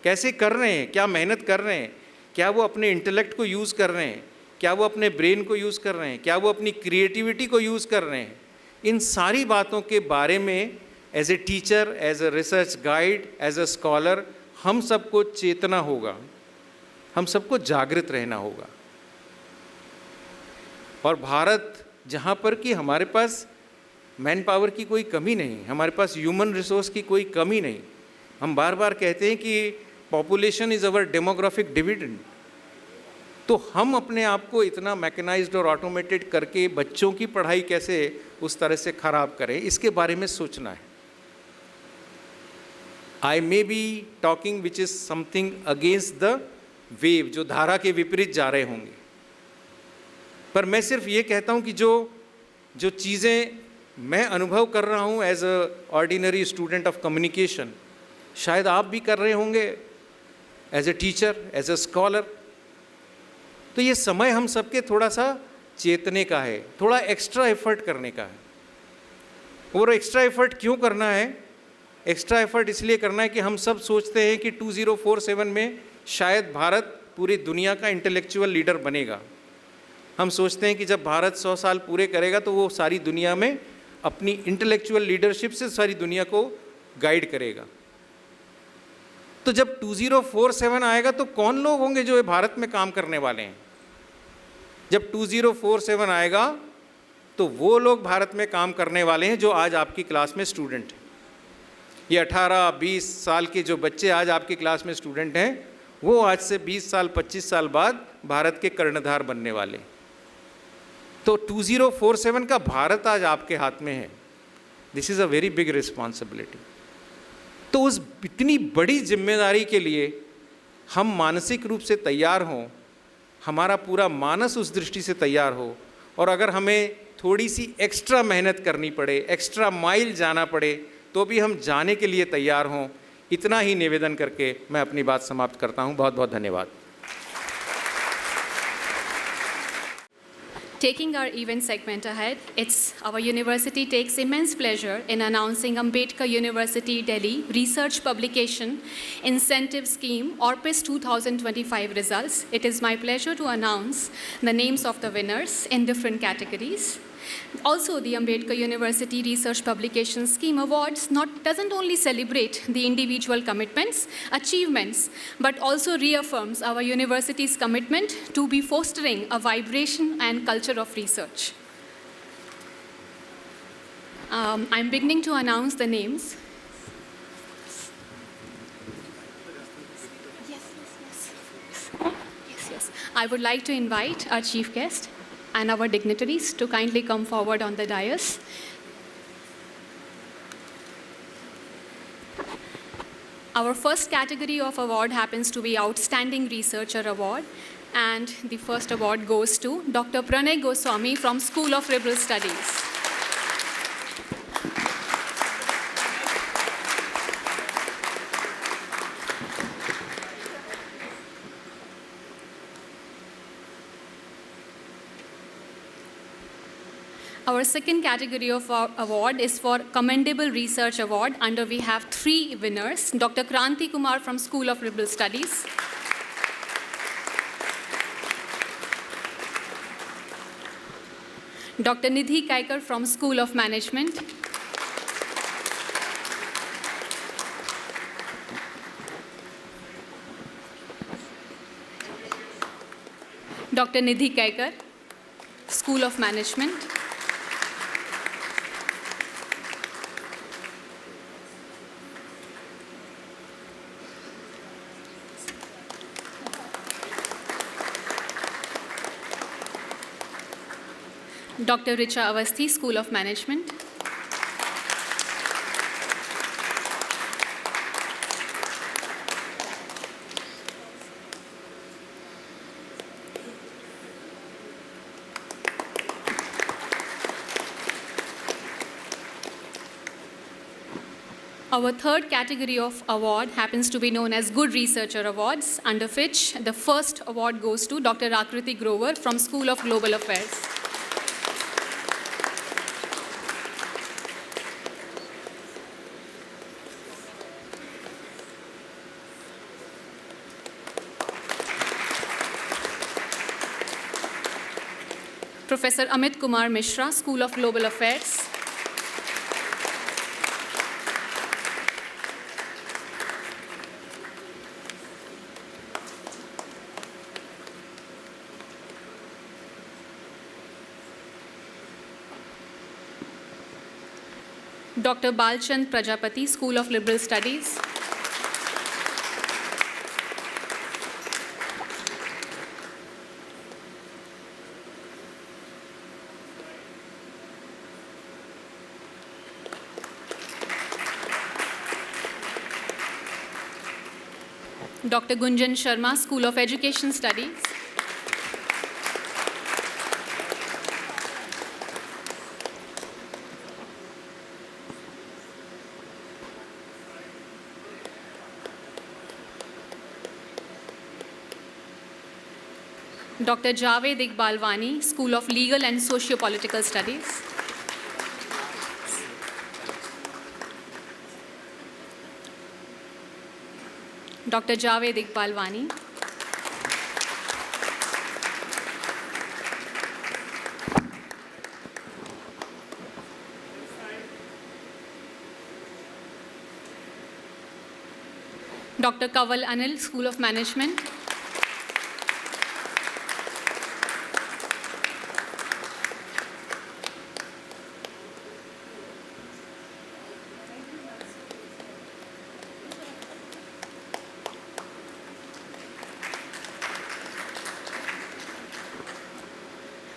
कैसे कर रहे हैं, क्या मेहनत कर रहे हैं, क्या वो अपने इंटेलेक्ट को यूज़ कर रहे हैं, क्या वो अपने ब्रेन को यूज़ कर रहे हैं, क्या वो अपनी क्रिएटिविटी को यूज़ कर रहे हैं, इन सारी बातों के बारे में as a teacher, as a research guide, as a scholar हम सबको चेतना होगा, हम सबको जागृत रहना होगा। और भारत जहाँ पर कि हमारे पास मैन पावर की कोई कमी नहीं, हमारे पास ह्यूमन रिसोर्स की कोई कमी नहीं, हम बार बार कहते हैं कि population is our demographic dividend, तो हम अपने आप को इतना मैकेनाइज्ड और ऑटोमेटेड करके बच्चों की पढ़ाई कैसे उस तरह से ख़राब करें, इसके बारे में सोचना है। I may be talking which is something against the wave, जो धारा के विपरीत जा रहे होंगे, पर मैं सिर्फ ये कहता हूँ कि जो चीज़ें मैं अनुभव कर रहा हूँ as a ordinary student of communication, शायद आप भी कर रहे होंगे as a teacher, as a scholar. तो ये समय हम सबके थोड़ा सा चेतने का है, थोड़ा एक्स्ट्रा एफर्ट करने का है। और एक्स्ट्रा एफर्ट क्यों करना है? एक्स्ट्रा एफर्ट इसलिए करना है कि हम सब सोचते हैं कि 2047 में शायद भारत पूरी दुनिया का इंटेलेक्चुअल लीडर बनेगा। हम सोचते हैं कि जब भारत 100 साल पूरे करेगा तो वो सारी दुनिया में अपनी इंटेलेक्चुअल लीडरशिप से सारी दुनिया को गाइड करेगा। तो जब 2047 आएगा तो कौन लोग होंगे जो भारत में काम करने वाले हैं? जब 2047 आएगा तो वो लोग भारत में काम करने वाले हैं जो आज आपकी क्लास में स्टूडेंट हैं। ये 18-20 साल के जो बच्चे आज आपकी क्लास में स्टूडेंट हैं, वो आज से 20 साल 25 साल बाद भारत के कर्णधार बनने वाले। तो 2047 का भारत आज आपके हाथ में है। This is a very big responsibility. तो उस इतनी बड़ी जिम्मेदारी के लिए हम मानसिक रूप से तैयार हों, हमारा पूरा मानस उस दृष्टि से तैयार हो, और अगर हमें थोड़ी सी एक्स्ट्रा मेहनत करनी पड़े, एक्स्ट्रा माइल जाना पड़े, तो भी हम जाने के लिए तैयार हों। इतना ही निवेदन करके मैं अपनी बात समाप्त करता हूँ। बहुत बहुत धन्यवाद। Taking our event segment ahead, our university takes immense pleasure in announcing Ambedkar University Delhi Research Publication Incentive Scheme ORPIS 2025 results. It is my pleasure to announce the names of the winners in different categories. Also, the Ambedkar University Research Publication Scheme Awards doesn't only celebrate the individual commitments, achievements, but also reaffirms our university's commitment to be fostering a vibration and culture of research. I'm beginning to announce the names. Yes. I would like to invite our chief guest. and our dignitaries to kindly come forward on the dais. Our first category of award happens to be Outstanding Researcher Award, and the first award goes to Dr. Pranay Goswami from School of Liberal Studies. Our second category of award is for Commendable Research Award. Under we have 3 winners. Dr. Kranti Kumar from School of Liberal Studies. Dr. Nidhi Kaikar from School of Management. Dr. Nidhi Kaikar, School of Management. Dr. Richa Avasthi, School of Management. Our third category of award happens to be known as Good Researcher Awards, under which the first award goes to Dr. Akriti Grover from School of Global Affairs. Professor Amit Kumar Mishra, School of Global Affairs. Dr. Balchand Prajapati, School of Liberal Studies. Dr. Gunjan Sharma, School of Education Studies. Dr. Javed Iqbalwani, School of Legal and Socio-Political Studies. Dr. Javed Iqbalwani. Dr. Kaval Anil, School of Management.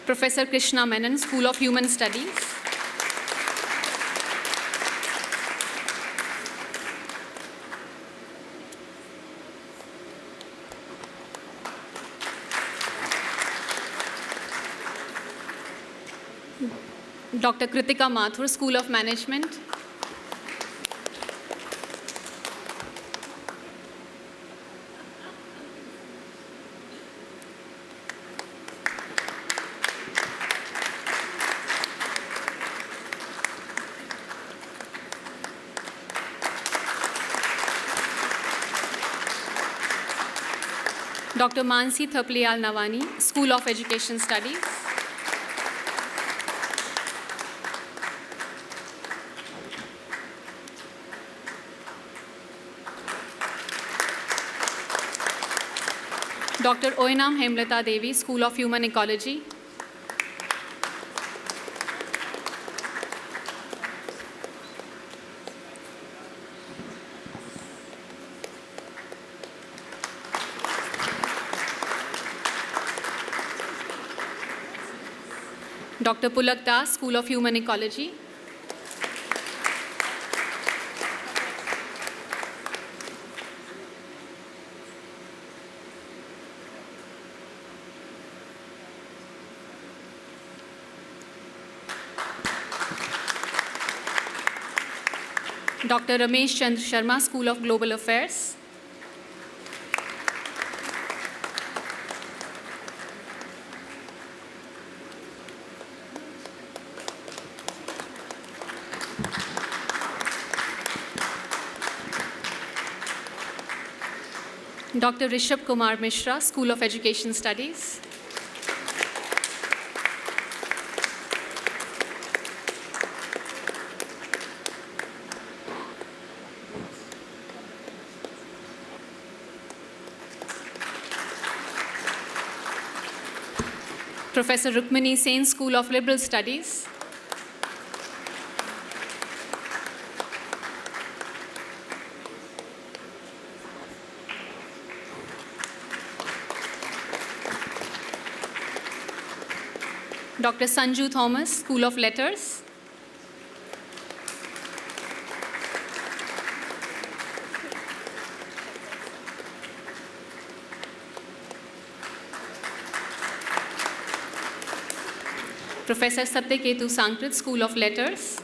Professor Krishna Menon, School of Human Studies. Dr. Kritika Mathur, School of Management. Dr. Mansi Thapliyal Nawani, School of Education Studies. Dr. Oinam Hemlata Devi, School of Human Ecology. Dr. Pulak Das, School of Human Ecology. Dr. Ramesh Chandra Sharma, School of Global Affairs. Dr. Rishabh Kumar Mishra, School of Education Studies. Professor Rukmini Sen, School of Liberal Studies. Dr. Sanju Thomas, School of Letters. Professor Satyaketu Sankrit, School of Letters.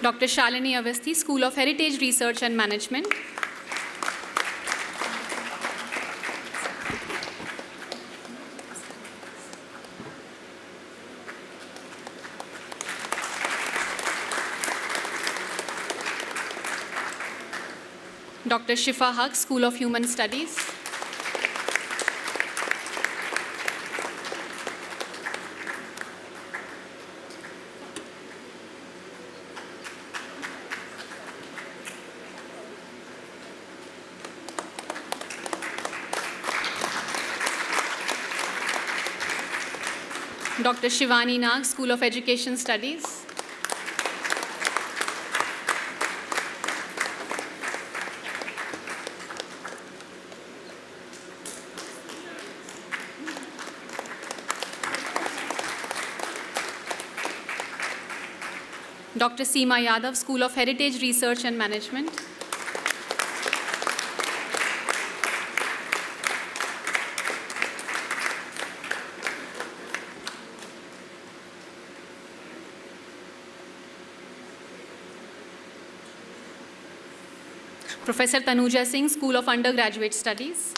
Dr. Shalini Avasthi, School of Heritage Research and Management. Dr. Shifa Haq, School of Human Studies. Dr. Shivani Nag, School of Education Studies. Dr. Seema Yadav, School of Heritage Research and Management. Professor Tanuja Singh, School of Undergraduate Studies.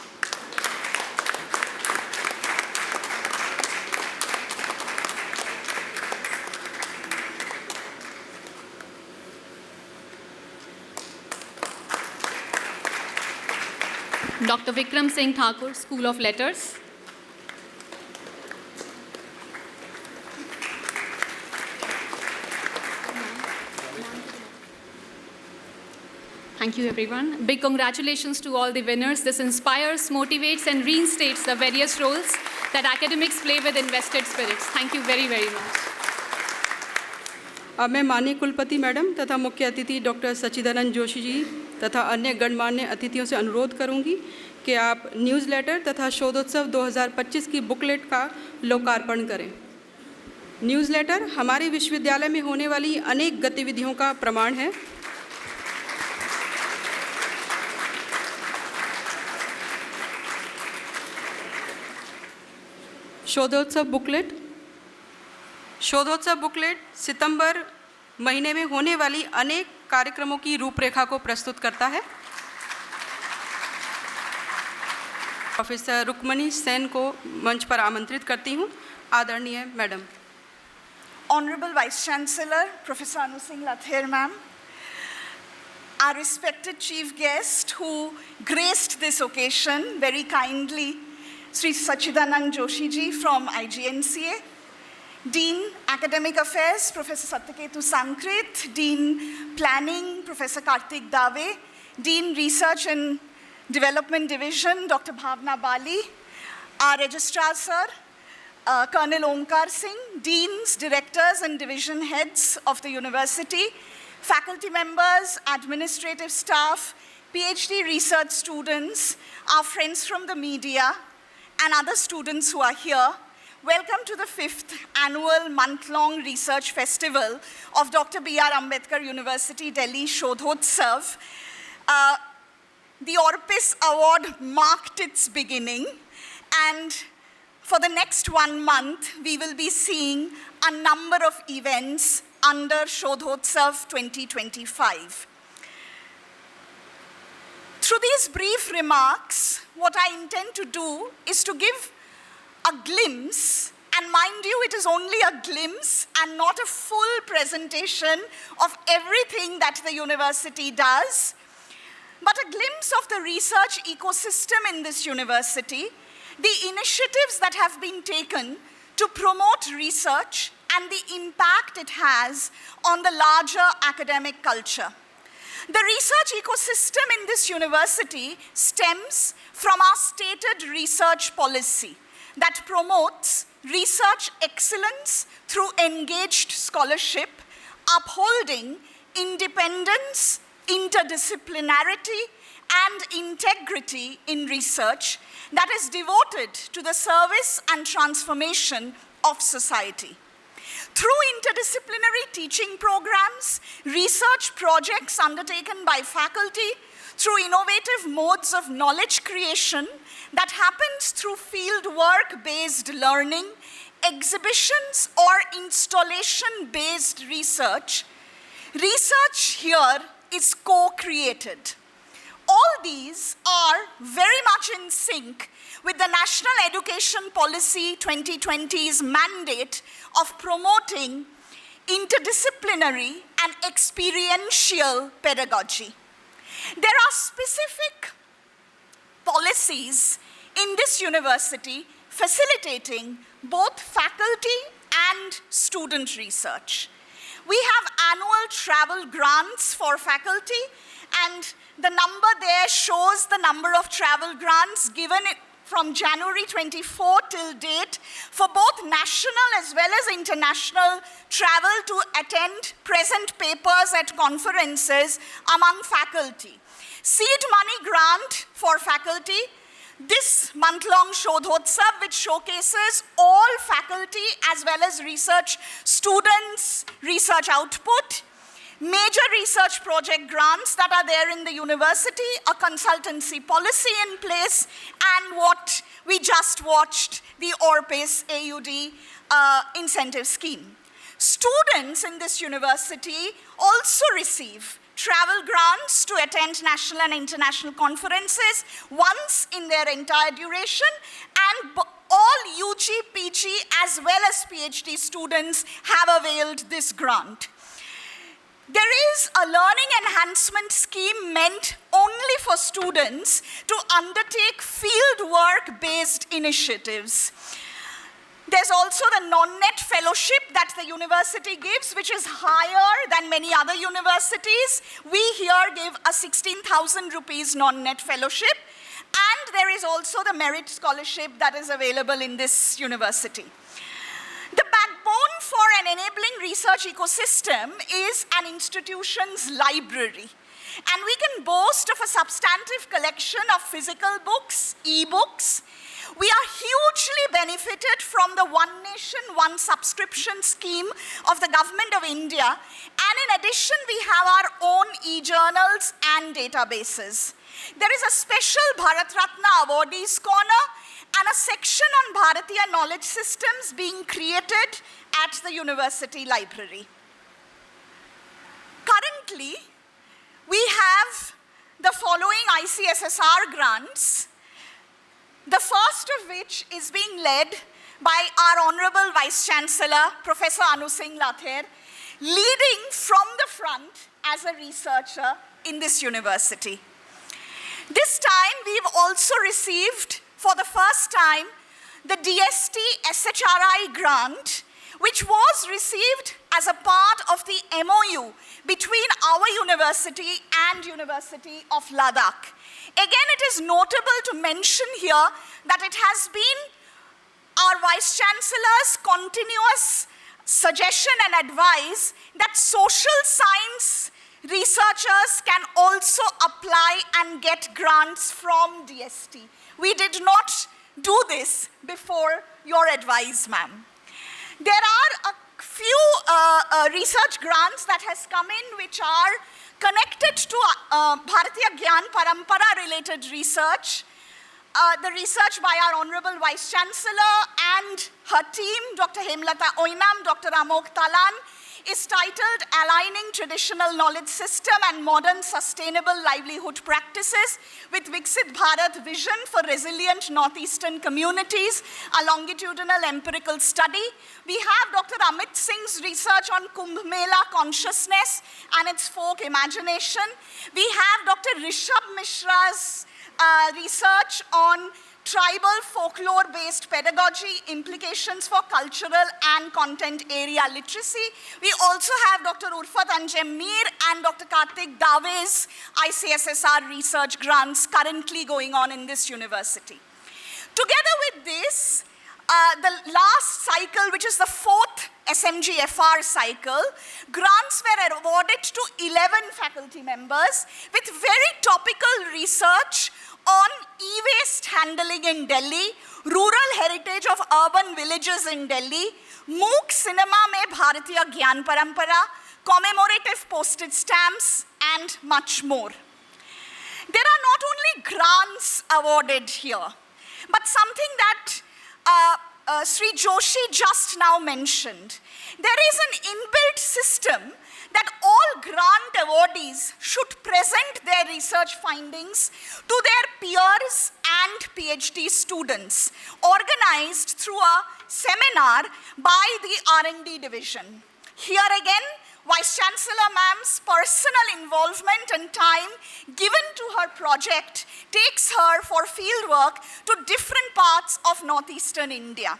Dr. Vikram Singh Thakur, School of Letters. Thank you, everyone. Big congratulations to all the winners. This inspires, motivates, and reinstates the various roles that academics play with invested spirits. Thank you very, very much. अब मैं माननीय कुलपति madam तथा मुख्य अतिथि doctor Sachchidanand Joshi जी तथा अन्य गणमान्य अतिथियों से अनुरोध करूंगी कि आप न्यूज़लेटर तथा शोधोत्सव 2025 की बुकलेट का लोकार्पण करें। न्यूज़लेटर हमारे विश्वविद्यालय में होने वाली अनेक गतिविधियों का प्रमाण है। शोधोत्सव बुकलेट सितंबर महीने में होने वाली अनेक कार्यक्रमों की रूपरेखा को प्रस्तुत करता है। प्रोफेसर रुक्मणी सेन को मंच पर आमंत्रित करती हूँ। आदरणीय madam. Honorable Vice Chancellor, Professor Anu Singh Lather ma'am, our respected chief guest who graced this occasion very kindly, Sri Sachchidanand Joshi ji from IGNCA, Dean Academic Affairs, Professor Satyaketu Sankrit, Dean Planning, Professor Kartik Dave, Dean Research and Development Division, Dr. Bhavna Bali, our Registrar Sir, Colonel Omkar Singh, deans, directors, and division heads of the university, faculty members, administrative staff, PhD research students, our friends from the media, and other students who are here. Welcome to the 5th annual month-long research festival of Dr. B.R. Ambedkar University, Delhi, Shodhotsav. The Orpis Award marked its beginning, and for the next 1 month, we will be seeing a number of events under Shodhotsav 2025. Through these brief remarks, what I intend to do is to give a glimpse, and mind you, it is only a glimpse and not a full presentation of everything that the university does, but a glimpse of the research ecosystem in this university, the initiatives that have been taken to promote research and the impact it has on the larger academic culture. The research ecosystem in this university stems from our stated research policy that promotes research excellence through engaged scholarship, upholding independence, interdisciplinarity, and integrity in research that is devoted to the service and transformation of society. Through interdisciplinary teaching programs, research projects undertaken by faculty, through innovative modes of knowledge creation that happens through field-work-based learning, exhibitions, or installation-based research, research here is co-created. All these are very much in sync with the National Education Policy 2020's mandate of promoting interdisciplinary and experiential pedagogy. There are specific policies in this university facilitating both faculty and student research. We have annual travel grants for faculty, and the number there shows the number of travel grants given from January 24 till date for both national as well as international travel to attend present papers at conferences among faculty. Seed money grant for faculty, this month-long Shodhotsav, which showcases all faculty as well as research students' research output, major research project grants that are there in the university, a consultancy policy in place, and what we just watched, the Orpis AUD incentive scheme. Students in this university also receive travel grants to attend national and international conferences once in their entire duration, and all UG, PG, as well as PhD students have availed this grant. There is a learning enhancement scheme meant only for students to undertake field-work-based initiatives. There's also the non-net fellowship that the university gives, which is higher than many other universities. We here give a 16,000 rupees non-net fellowship, and there is also the merit scholarship that is available in this university. The backbone for an enabling research ecosystem is an institution's library. And we can boast of a substantive collection of physical books, e-books. We are hugely benefited from the One Nation, One Subscription scheme of the Government of India. And in addition, we have our own e-journals and databases. There is a special Bharat Ratna Awardees Corner and a section on Bharatiya knowledge systems being created at the university library. Currently, we have the following ICSSR grants, the first of which is being led by our Honorable Vice Chancellor, Professor Anu Singh Lather, leading from the front as a researcher in this university. This time, we've also received, for the first time, the DST SHRI grant, which was received as a part of the MOU between our university and University of Ladakh. Again, it is notable to mention here that it has been our Vice Chancellor's continuous suggestion and advice that social science researchers can also apply and get grants from DST. We did not do this before your advice, ma'am. There are a few research grants that has come in which are connected to Bharatiya Gyan Parampara related research. The research by our Honorable Vice Chancellor and her team, Dr. Hemlata Oinam, Dr. Amok Talan, is titled Aligning Traditional Knowledge System and Modern Sustainable Livelihood Practices with Viksit Bharat Vision for Resilient Northeastern Communities, a longitudinal empirical study. We have Dr. Amit Singh's research on Kumbh Mela consciousness and its folk imagination. We have Dr. Rishabh Mishra's research on tribal folklore-based pedagogy, implications for cultural and content area literacy. We also have Dr. Urfat Anjem Mir and Dr. Karthik Dave's ICSSR research grants currently going on in this university. Together with this, the last cycle, which is the fourth SMGFR cycle, grants were awarded to 11 faculty members with very topical research on e-waste handling in Delhi, rural heritage of urban villages in Delhi, MOOC cinema mein Bharatiya Gyan Parampara, commemorative postage stamps, and much more. There are not only grants awarded here, but something that Sri Joshi just now mentioned. There is an inbuilt system that all grant awardees should present their research findings to their peers and PhD students, organized through a seminar by the R&D division. Here again, Vice Chancellor ma'am's personal involvement and time given to her project takes her for fieldwork to different parts of northeastern India.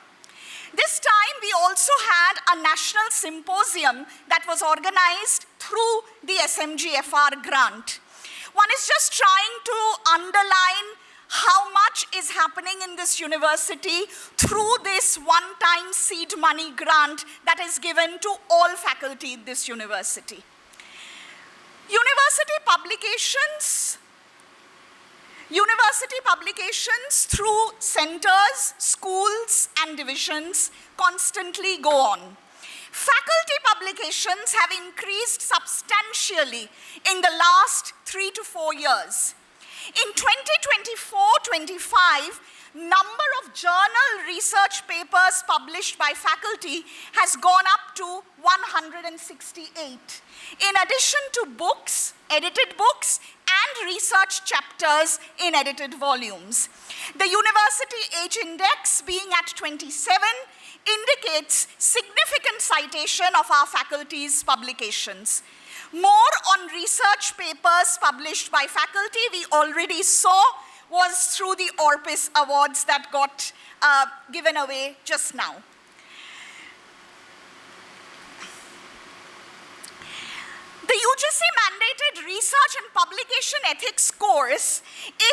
This time we also had a national symposium that was organized through the SMGFR grant. One is just trying to underline how much is happening in this university through this one-time seed money grant that is given to all faculty in this university. University publications through centers, schools, and divisions constantly go on. Faculty publications have increased substantially in the last 3 to 4 years. In 2024-25, number of journal research papers published by faculty has gone up to 168. In addition to books, edited books, and research chapters in edited volumes. The University Age Index, being at 27, indicates significant citation of our faculty's publications. More on research papers published by faculty we already saw was through the Orpis Awards that got given away just now. The UGC-mandated Research and Publication Ethics course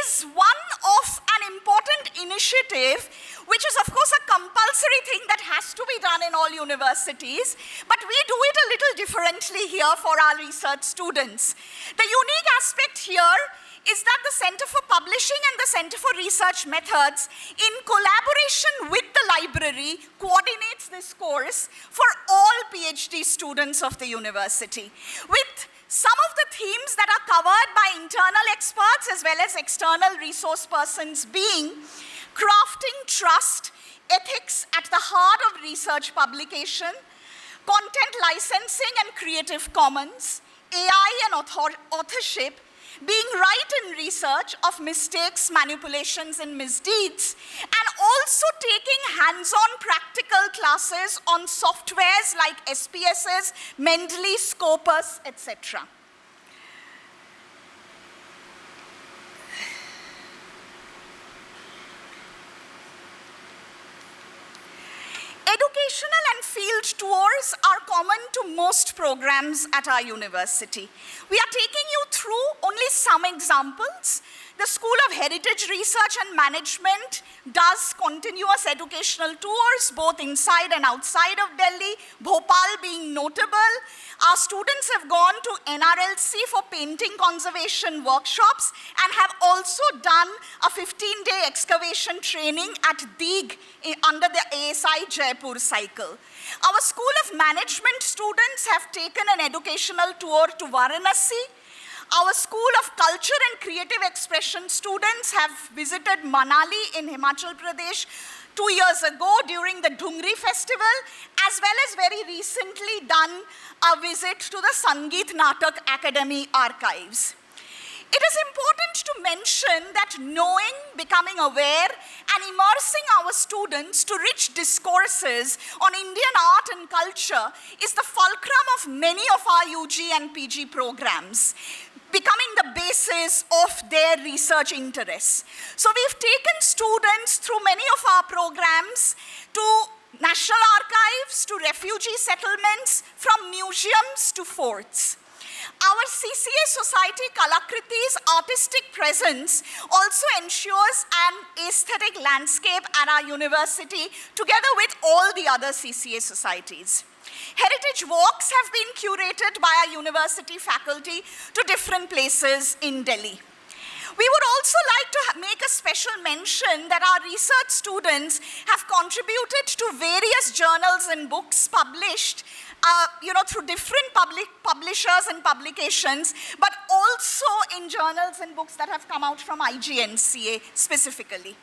is one of an important initiative, which is of course a compulsory thing that has to be done in all universities, but we do it a little differently here for our research students. The unique aspect here is that the Center for Publishing and the Center for Research Methods, in collaboration with the library, coordinates this course for all PhD students of the university, with some of the themes that are covered by internal experts as well as external resource persons being crafting trust, ethics at the heart of research publication, content licensing and Creative Commons, AI and authorship, being right in research of mistakes, manipulations, and misdeeds, and also taking hands-on practical classes on softwares like SPSS, Mendeley, Scopus, etc. Educational and field tours are common to most programs at our university. We are taking you through only some examples The School of Heritage Research and Management does continuous educational tours both inside and outside of Delhi, Bhopal being notable. Our students have gone to NRLC for painting conservation workshops and have also done a 15-day excavation training at Deeg under the ASI Jaipur cycle. Our School of Management students have taken an educational tour to Varanasi. Our School of Culture and Creative Expression students have visited Manali in Himachal Pradesh 2 years ago during the Dhungri festival, as well as very recently done a visit to the Sangeet Natak Academy archives. It is important to mention that knowing, becoming aware, and immersing our students to rich discourses on Indian art and culture is the fulcrum of many of our UG and PG programs, becoming the basis of their research interests. So we've taken students through many of our programs to National Archives, to refugee settlements, from museums to forts. Our CCA Society Kalakriti's artistic presence also ensures an aesthetic landscape at our university, together with all the other CCA societies. Heritage walks have been curated by our university faculty to different places in Delhi. We would also like to make a special mention that our research students have contributed to various journals and books published through different publishers and publications, but also in journals and books that have come out from IGNCA specifically.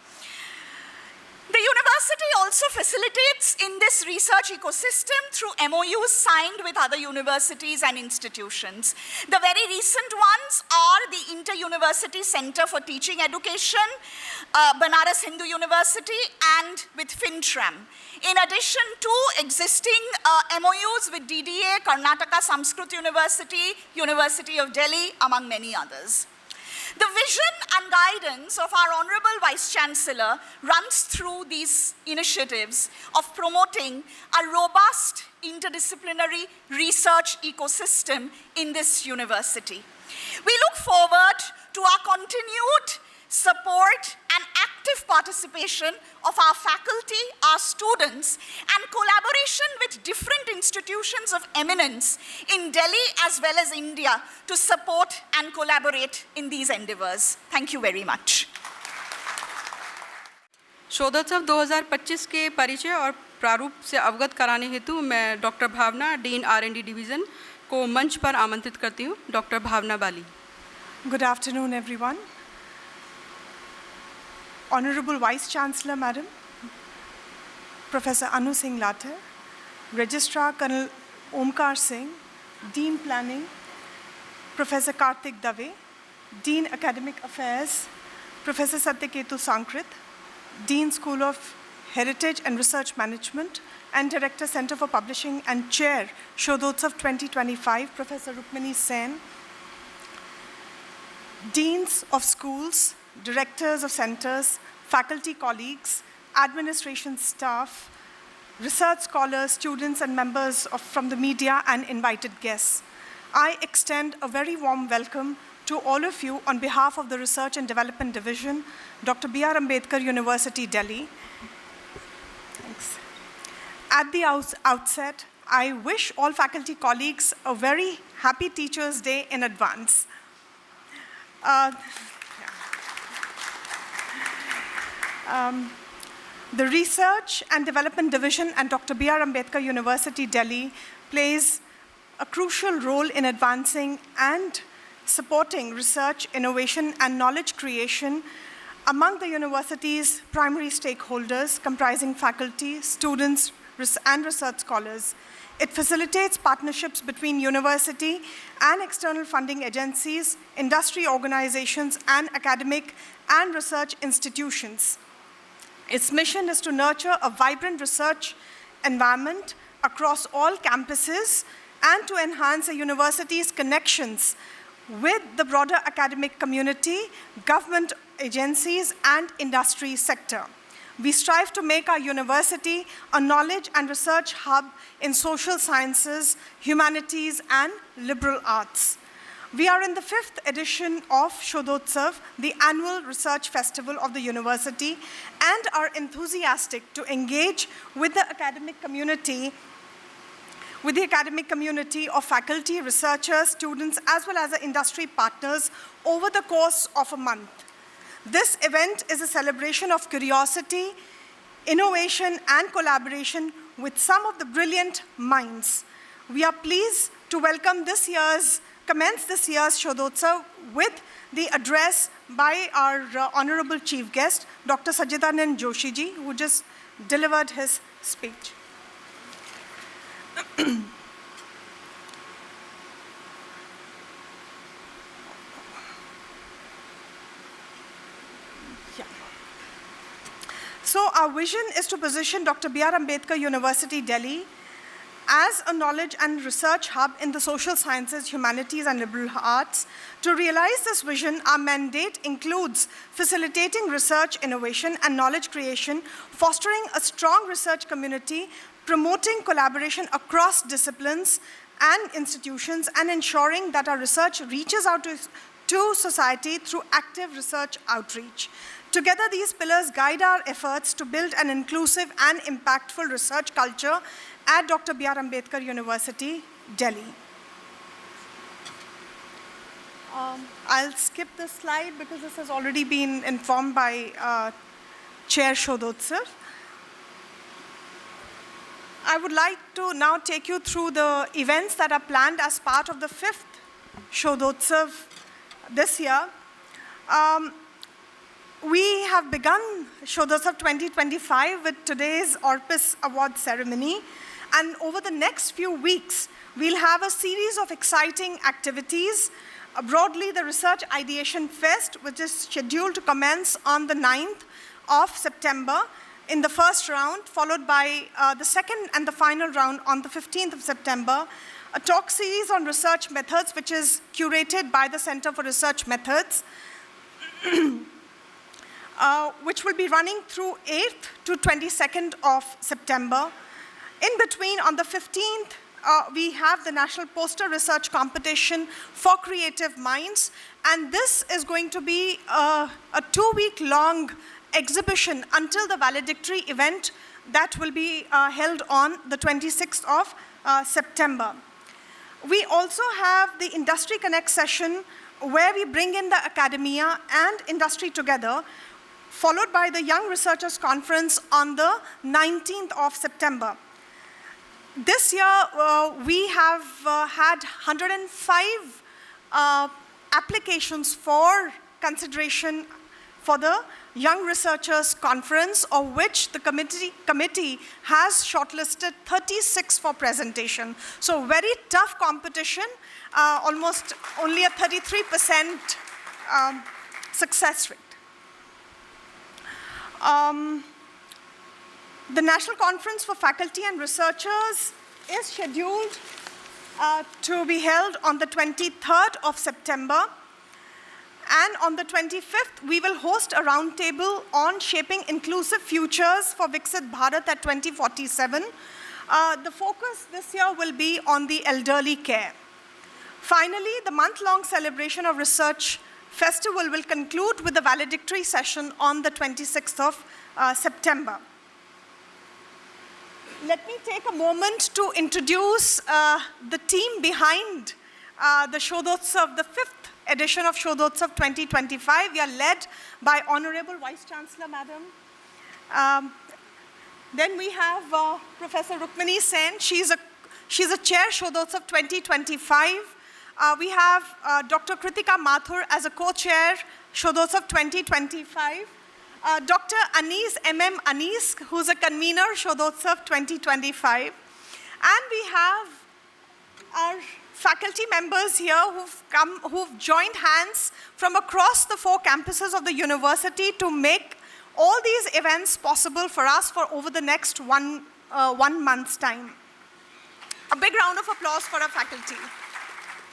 The university also facilitates in this research ecosystem through MOUs signed with other universities and institutions. The very recent ones are the Inter-University Center for Teaching Education, Banaras Hindu University, and with FinTram. In addition to existing MOUs with DDA, Karnataka Sanskrit University, University of Delhi, among many others. The vision and guidance of our Honorable Vice-Chancellor runs through these initiatives of promoting a robust interdisciplinary research ecosystem in this university. We look forward to our continued support and active participation of our faculty, our students, and collaboration with different institutions of eminence in Delhi as well as India to support and collaborate in these endeavors. Thank you very much. शोधोत्सव 2025 के परिचय और प्रारूप से अवगत कराने हेतु मैं doctor भावना, dean R&D division को मंच पर आमंत्रित करती हूँ। Doctor Bhavna Bali. Good afternoon, everyone. Honorable Vice-Chancellor, Madam, Professor Anu Singh Lather, Registrar Colonel Omkar Singh, Dean Planning, Professor Karthik Dave, Dean Academic Affairs, Professor Satyaketu Sankrit, Dean School of Heritage and Research Management, and Director Center for Publishing and Chair, Shodhotsav 2025, Professor Rukmini Sen, Deans of Schools, Directors of Centers, faculty colleagues, administration staff, research scholars, students, and members from the media and invited guests. I extend a very warm welcome to all of you on behalf of the Research and Development Division, Dr. B.R. Ambedkar University, Delhi. Thanks. At the outset, I wish all faculty colleagues a very happy Teachers' Day in advance. The Research and Development Division at Dr. B.R. Ambedkar University, Delhi plays a crucial role in advancing and supporting research, innovation, and knowledge creation among the university's primary stakeholders comprising faculty, students, and research scholars. It facilitates partnerships between university and external funding agencies, industry organizations, and academic and research institutions. Its mission is to nurture a vibrant research environment across all campuses and to enhance a university's connections with the broader academic community, government agencies, and industry sector. We strive to make our university a knowledge and research hub in social sciences, humanities, and liberal arts. We are in the 5th edition of Shodhotsav, the annual research festival of the university, and are enthusiastic to engage with the academic community of faculty, researchers, students, as well as the industry partners over the course of a month. This event is a celebration of curiosity, innovation, and collaboration with some of the brilliant minds. We are pleased to commence this year's Shodhotsav with the address by our honorable chief guest, Dr. Sachidanand Joshi ji, who just delivered his speech. So our vision is to position Dr. B.R. Ambedkar University, Delhi as a knowledge and research hub in the social sciences, humanities, and liberal arts. To realize this vision, our mandate includes facilitating research, innovation, and knowledge creation, fostering a strong research community, promoting collaboration across disciplines and institutions, and ensuring that our research reaches out to society through active research outreach. Together, these pillars guide our efforts to build an inclusive and impactful research culture at Dr. B.R. Ambedkar University, Delhi. I'll skip this slide because this has already been informed by Chair Shodhotsav. I would like to now take you through the events that are planned as part of the 5th Shodhotsav this year. We have begun Shodhotsav 2025 with today's Orpus Award ceremony, and over the next few weeks, we'll have a series of exciting activities. Broadly, the Research Ideation Fest, which is scheduled to commence on the 9th of September in the first round, followed by the second and the final round on the 15th of September. A talk series on research methods, which is curated by the Center for Research Methods, which will be running through 8th to 22nd of September. In between, on the 15th, we have the National Poster Research Competition for Creative Minds, and this is going to be a 2-week-long exhibition until the valedictory event that will be held on the 26th of September. We also have the Industry Connect session, where we bring in the academia and industry together, followed by the Young Researchers Conference on the 19th of September. This year, we have had 105 applications for consideration for the Young Researchers Conference, of which the committee has shortlisted 36 for presentation. So very tough competition, almost only a 33% success rate. The National Conference for Faculty and Researchers is scheduled to be held on the 23rd of September. And on the 25th, we will host a roundtable on shaping inclusive futures for Viksit Bharat at 2047. The focus this year will be on the elderly care. Finally, the month-long celebration of Research Festival will conclude with the valedictory session on the 26th of September. Let me take a moment to introduce the team behind the Shodhotsav, the 5th edition of Shodhotsav 2025. We are led by Honorable Vice Chancellor, Madam. Then we have Professor Rukmini Sen. She's a chair Shodhotsav 2025. We have Dr. Kritika Mathur as a co-chair Shodhotsav 2025. Dr. Anis Anis, who's a convener Shodhotsav 2025. And we have our faculty members here who've joined hands from across the 4 campuses of the university to make all these events possible for us for over the next one month's time. A big round of applause for our faculty.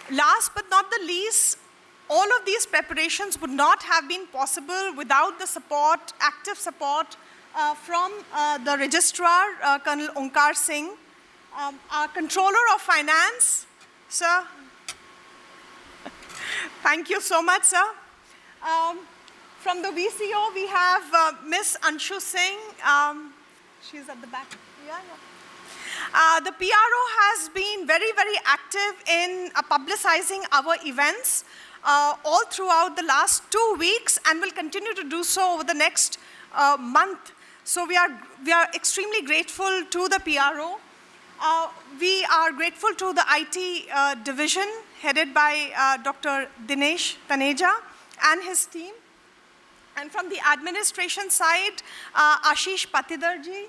Last but not the least, all of these preparations would not have been possible without the support, active support from the registrar, Colonel Onkar Singh, our controller of finance, sir. Thank you so much, sir. From the VCO, we have Ms. Anshu Singh. She's at the back. The PRO has been very, very active in publicizing our events all throughout the last 2 weeks and will continue to do so over the next month. So we are extremely grateful to the PRO. We are grateful to the IT division headed by Dr. Dinesh Taneja and his team. And from the administration side, Ashish Patidarji,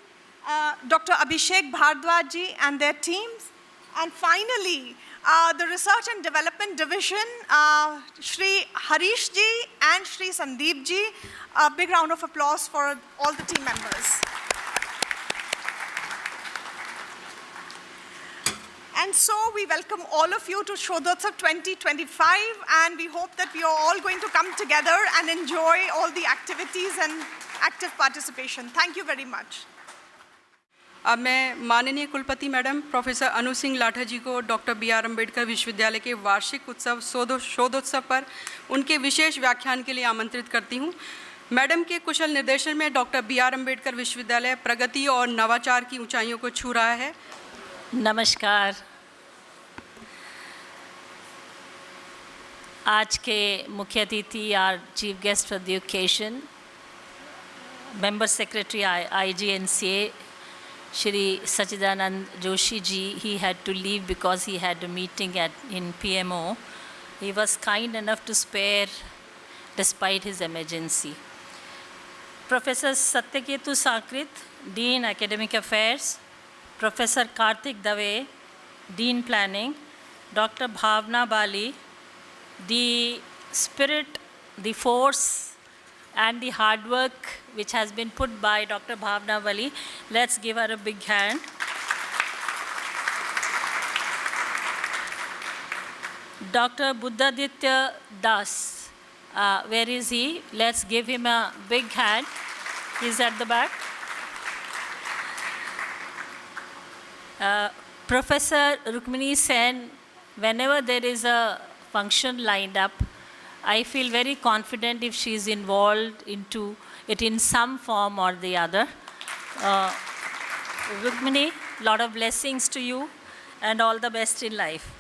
Dr. Abhishek Bhardwaj and their teams. And finally, the Research and Development Division, Shri Harish ji and Shri Sandeep ji. A big round of applause for all the team members. And so we welcome all of you to Shodhotsav 2025, and we hope that we are all going to come together and enjoy all the activities and active participation. Thank you very much. अब मैं माननीय कुलपति madam professor Anu Singh लाठा जी को doctor B R. Ambedkar विश्वविद्यालय के वार्षिक उत्सव शोधोत्सव पर उनके विशेष व्याख्यान के लिए आमंत्रित करती हूँ। मैडम के कुशल निर्देशन में डॉक्टर बी.आर. अम्बेडकर विश्वविद्यालय प्रगति और नवाचार की ऊंचाइयों को छू रहा है। नमस्कार। आज के मुख्य अतिथि or chief guest for the occasion, member secretary IGNCA Shri Sachidanand Joshi ji. He had to leave because he had a meeting in PMO. He was kind enough to spare despite his emergency. Professor Satyaketu Sakrit, Dean Academic Affairs, Professor Karthik Dave, Dean Planning, Dr. Bhavna Bali, the spirit, the force and the hard work which has been put by Dr. Bhavna Bali. Let's give her a big hand. Dr. Buddhaditya Das, where is he? Let's give him a big hand. He's at the back. Professor Rukmini Sen, whenever there is a function lined up, I feel very confident if she is involved into it in some form or the other. Rukmini, lot of blessings to you and all the best in life.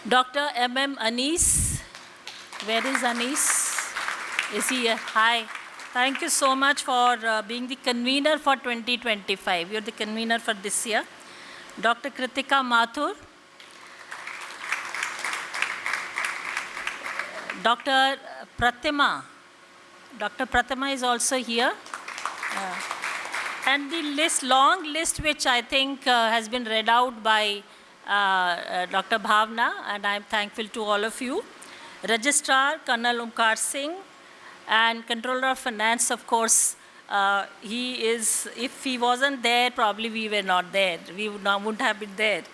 Dr. M.M. Anis, where is Anis? Is he here? Hi. Thank you so much for being the convener for 2025. You're the convener for this year. Dr. Kritika Mathur, Dr. Pratima. Dr. Pratima is also here. And the list, long list, which I think has been read out by Dr. Bhavna, and I'm thankful to all of you. Registrar, Colonel Omkar Singh, and Controller of Finance, of course, he is, if he wasn't there, probably we were not there. We wouldn't have been there.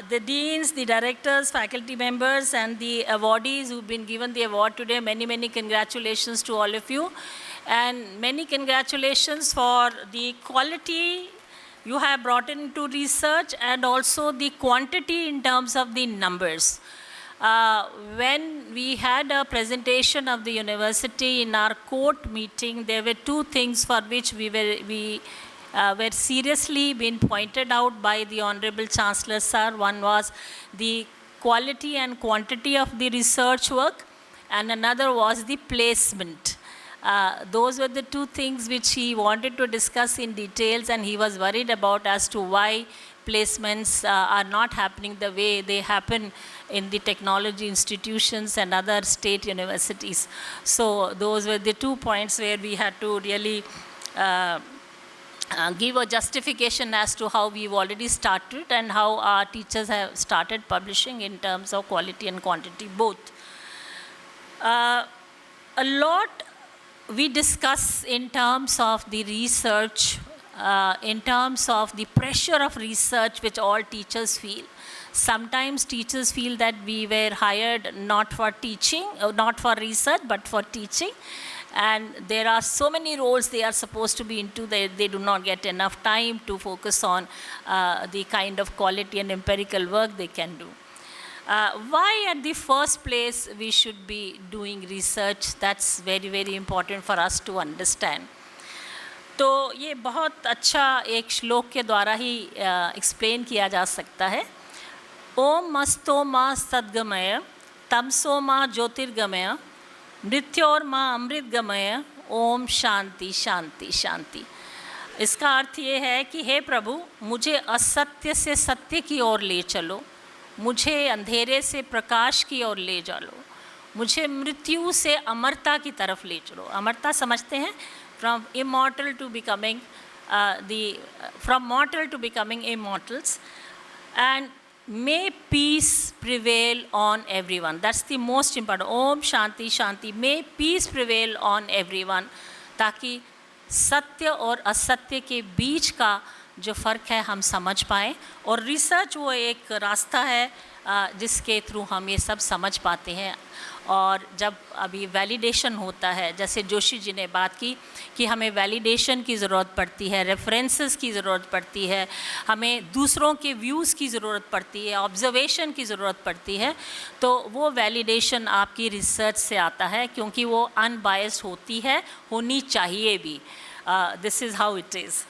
The deans, the directors, faculty members, and the awardees who've been given the award today, many, many congratulations to all of you. And many congratulations for the quality you have brought into research and also the quantity in terms of the numbers. When we had a presentation of the university in our court meeting, there were two things for which we were seriously being pointed out by the Honorable Chancellor Sir. One was the quality and quantity of the research work, and another was the placement. Those were the two things which he wanted to discuss in details, and he was worried about as to why placements are not happening the way they happen in the technology institutions and other state universities. So those were the 2 points where we had to really give a justification as to how we've already started and how our teachers have started publishing in terms of quality and quantity both. A lot we discuss in terms of the research, in terms of the pressure of research which all teachers feel. Sometimes teachers feel that we were hired not for teaching, not for research, but for teaching. And there are so many roles they are supposed to be into, they do not get enough time to focus on the kind of quality and empirical work they can do. why at the first place we should be doing research? That's very, very important for us to understand. तो ये बहुत अच्छा एक श्लोक के द्वारा ही explain किया जा सकता है। ओम मस्तो माँ सद्गमय तमसो माँ ज्योतिर्गमय मृत्योर माँ अमृतगमय ओम शांति शांति शांति। इसका अर्थ ये है कि हे प्रभु, मुझे असत्य से सत्य की ओर ले चलो, मुझे अंधेरे से प्रकाश की ओर ले चलो, मुझे मृत्यु से अमरता की तरफ ले चलो। अमरता समझते हैं, from immortal to becoming from mortal to becoming immortals, and may peace prevail on everyone. That's the most important. Om Shanti Shanti. May peace prevail on everyone. ताकि सत्य और असत्य के बीच का जो फ़र्क है हम समझ पाएँ, और रिसर्च वो एक रास्ता है जिसके थ्रू हम ये सब समझ पाते हैं। और जब अभी वैलिडेशन होता है, जैसे जोशी जी ने बात की कि हमें वैलिडेशन की ज़रूरत पड़ती है, रेफरेंसेस की ज़रूरत पड़ती है, हमें दूसरों के व्यूज़ की ज़रूरत पड़ती है, ऑब्जर्वेशन की ज़रूरत पड़ती है, तो वो वैलिडेशन आपकी रिसर्च से आता है, क्योंकि वो अनबायस्ड होती है, होनी चाहिए भी। This is how it is.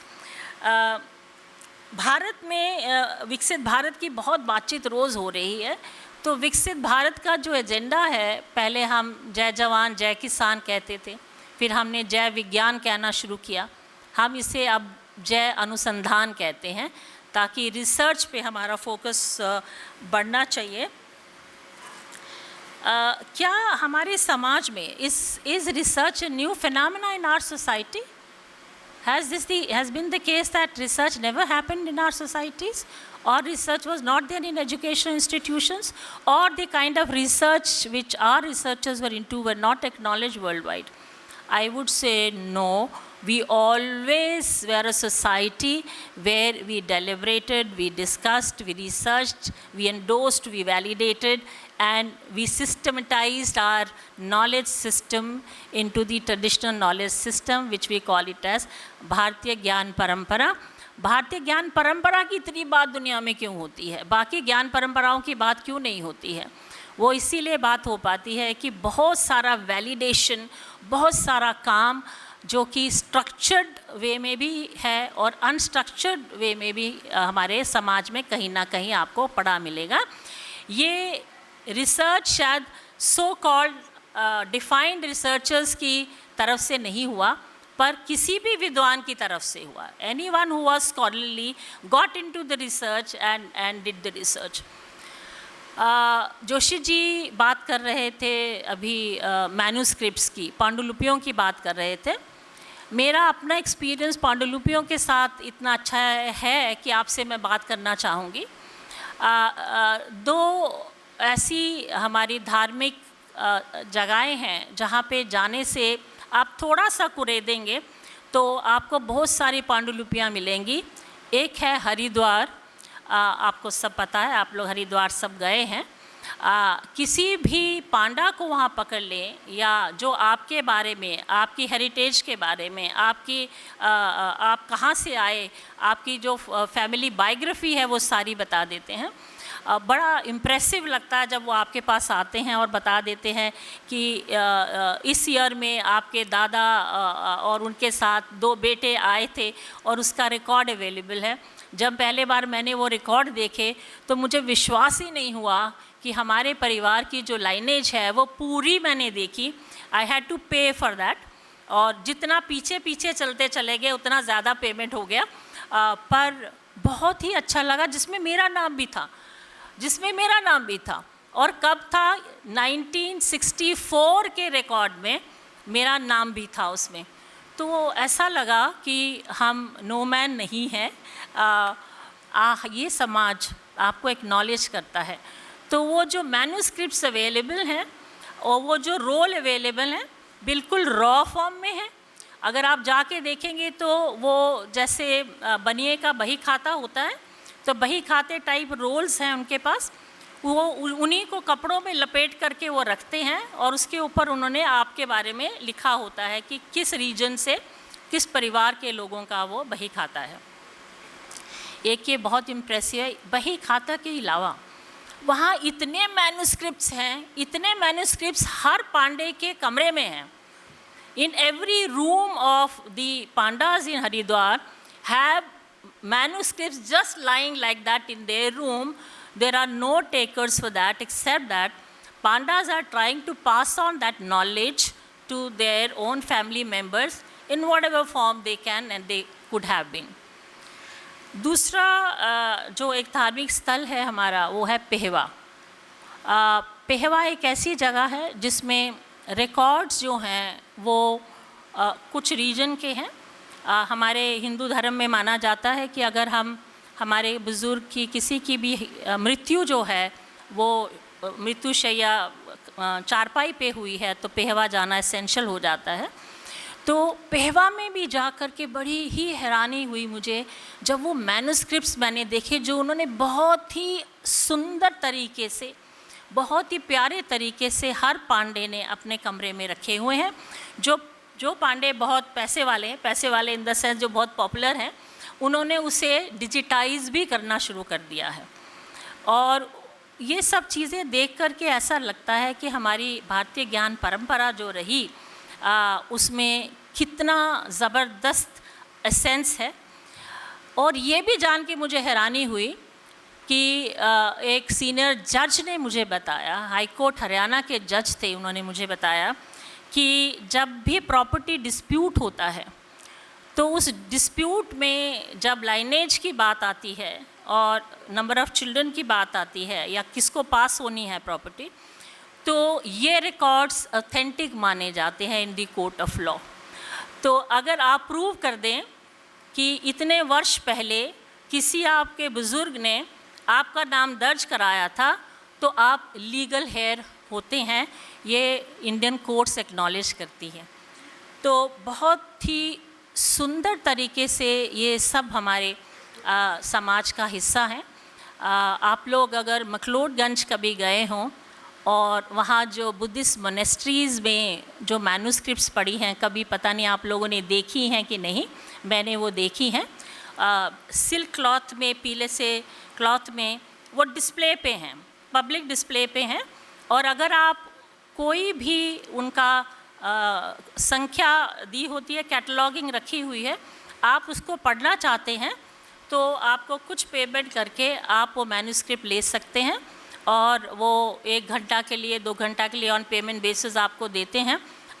Bharat में विकसित भारत की बहुत बातचीत रोज़ हो रही है। तो विकसित भारत का जो एजेंडा है, पहले हम जय जवान जय किसान कहते थे, फिर हमने जय विज्ञान कहना शुरू किया, हम इसे अब जय अनुसंधान कहते हैं, ताकि रिसर्च पे हमारा फोकस बढ़ना चाहिए। क्या हमारे समाज में is research a new phenomena in our society? Has been the case that research never happened in our societies, or research was not there in educational institutions, or the kind of research which our researchers were into were not acknowledged worldwide? I would say no. We always were a society where we deliberated, we discussed, we researched, we endorsed, we validated, and we systematized our knowledge system into the traditional knowledge system, which we call it as भारतीय ज्ञान परंपरा। भारतीय ज्ञान परंपरा की इतनी बात दुनिया में क्यों होती है? बाकी ज्ञान परंपराओं की बात क्यों नहीं होती है? वो इसीलिए बात हो पाती है कि बहुत सारा वैलिडेशन, बहुत सारा काम जो कि स्ट्रक्चर्ड वे में भी है और अनस्ट्रक्चर्ड वे में भी हमारे समाज में कहीं ना कहीं आपको पड़ा मिलेगा। ये रिसर्च शायद सो कॉल्ड डिफाइंड रिसर्चर्स की तरफ से नहीं हुआ, पर किसी भी विद्वान की तरफ से हुआ। Anyone who was scholarly got into the research and did the research. Joshi ji बात कर रहे थे अभी मैन्यूस्क्रिप्ट्स की, पांडुलिपियों की बात कर रहे थे। मेरा अपना एक्सपीरियंस पांडुलिपियों के साथ इतना अच्छा है कि आपसे मैं बात करना चाहूँगी। दो ऐसी हमारी धार्मिक जगहें हैं जहाँ पे जाने से आप थोड़ा सा कुरेदेंगे तो आपको बहुत सारी पांडुलिपियाँ मिलेंगी। एक है हरिद्वार, आपको सब पता है, आप लोग हरिद्वार सब गए हैं। किसी भी पांडा को वहाँ पकड़ लें, या जो आपके बारे में, आपकी हेरिटेज के बारे में, आप कहाँ से आए, आपकी जो फैमिली बायोग्राफी है वो सारी बता देते हैं। बड़ा इम्प्रेसिव लगता है जब वो आपके पास आते हैं और बता देते हैं कि इस ईयर में आपके दादा और उनके साथ 2 बेटे आए थे और उसका रिकॉर्ड अवेलेबल है। जब पहले बार मैंने वो रिकॉर्ड देखे तो मुझे विश्वास ही नहीं हुआ कि हमारे परिवार की जो लाइनेज है वो पूरी मैंने देखी। आई हैड टू पे फॉर दैट, और जितना पीछे पीछे चलते चले गए उतना ज़्यादा पेमेंट हो गया, पर बहुत ही अच्छा लगा। जिसमें मेरा नाम भी था, और कब था? 1964 के रिकॉर्ड में मेरा नाम भी था उसमें। तो ऐसा लगा कि हम नो मैन नहीं हैं, ये समाज आपको एक्नॉलेज करता है। तो वो जो मैन्यूस्क्रिप्ट्स अवेलेबल हैं और वो जो रोल अवेलेबल हैं बिल्कुल रॉ फॉर्म में है। अगर आप जाके देखेंगे तो वो जैसे बनिए का बही खाता होता है, तो बही खाते टाइप रोल्स हैं उनके पास, वो उन्हीं को कपड़ों में लपेट करके वो रखते हैं और उसके ऊपर उन्होंने आपके बारे में लिखा होता है कि किस रीजन से, किस परिवार के लोगों का वो बही खाता है। एक ये बहुत इम्प्रेसिव है। बही खाता के अलावा वहाँ इतने मैन्युस्क्रिप्ट्स हैं, इतने मैन्युस्क्रिप्ट्स हर पांडे के कमरे में हैं. In every room of the Pandas in Haridwar have manuscripts just lying like that in their room. There are no takers for that, except that Pandas are trying to pass on that knowledge to their own family members in whatever form they can and they could have been. दूसरा जो एक धार्मिक स्थल है हमारा वो है पेहवा. पेहवा एक ऐसी जगह है जिसमें रिकॉर्ड्स जो हैं वो कुछ रीजन के हैं. हमारे हिंदू धर्म में माना जाता है कि अगर हम हमारे बुज़ुर्ग की किसी की भी मृत्यु जो है वो मृत्युशैया चारपाई पे हुई है तो पेहवा जाना एसेंशियल हो जाता है. तो पेहवा में भी जा कर के बड़ी ही हैरानी हुई मुझे जब वो मैन्युस्क्रिप्ट्स मैंने देखे जो उन्होंने बहुत ही सुंदर तरीके से, बहुत ही प्यारे तरीके से हर पांडे ने अपने कमरे में रखे हुए हैं. जो पांडे बहुत पैसे वाले इन द सेंस जो बहुत पॉपुलर हैं, उन्होंने उसे डिजिटाइज भी करना शुरू कर दिया है. और ये सब चीज़ें देख कर के ऐसा लगता है कि हमारी भारतीय ज्ञान परंपरा जो रही उसमें कितना ज़बरदस्त एसेंस है. और ये भी जान के मुझे हैरानी हुई कि एक सीनियर जज ने मुझे बताया, हाई कोर्ट हरियाणा के जज थे, उन्होंने मुझे बताया कि जब भी प्रॉपर्टी डिस्प्यूट होता है तो उस डिस्प्यूट में जब लाइनेज की बात आती है और नंबर ऑफ़ चिल्ड्रन की बात आती है या किसको पास होनी है प्रॉपर्टी, तो ये रिकॉर्ड्स ऑथेंटिक माने जाते हैं इन दी कोर्ट ऑफ लॉ. तो अगर आप प्रूव कर दें कि इतने वर्ष पहले किसी आपके बुज़ुर्ग ने आपका नाम दर्ज कराया था तो आप लीगल हेयर होते हैं, ये इंडियन कोर्ट्स एक्नॉलेज करती है. तो बहुत ही सुंदर तरीके से ये सब हमारे समाज का हिस्सा है. आप लोग अगर मखलोडगंज कभी गए हों और वहाँ जो बुद्धिस्ट मोनेस्ट्रीज़ में जो मैन्युस्क्रिप्ट्स पड़ी हैं, कभी पता नहीं आप लोगों ने देखी हैं कि नहीं, मैंने वो देखी हैं. सिल्क क्लॉथ में, पीले से क्लॉथ में वो डिस्प्ले पे हैं, पब्लिक डिस्प्ले पे हैं. और अगर आप कोई भी उनका संख्या दी होती है, कैटलॉगिंग रखी हुई है, आप उसको पढ़ना चाहते हैं तो आपको कुछ पेमेंट करके आप वो मैन्युस्क्रिप्ट ले सकते हैं और वो 1 घंटा के लिए, 2 घंटा के लिए ऑन पेमेंट बेसिस आपको देते हैं.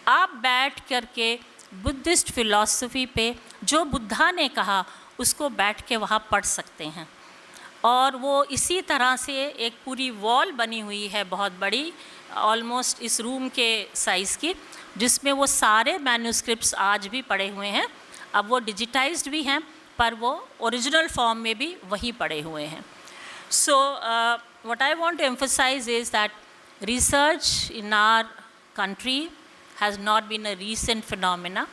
आप बैठ करके बुद्धिस्ट फिलॉसफी पे जो बुद्धा ने कहा उसको बैठ के वहाँ पढ़ सकते हैं. और वो इसी तरह से एक पूरी वॉल बनी हुई है बहुत बड़ी, ऑलमोस्ट इस रूम के साइज़ की, जिसमें वो सारे मैन्युस्क्रिप्ट्स आज भी पड़े हुए हैं. अब वो डिजिटाइज्ड भी हैं पर वो ओरिजिनल फॉर्म में भी वही पड़े हुए हैं. सो what I want to emphasize is that research in our country has not been a recent phenomena.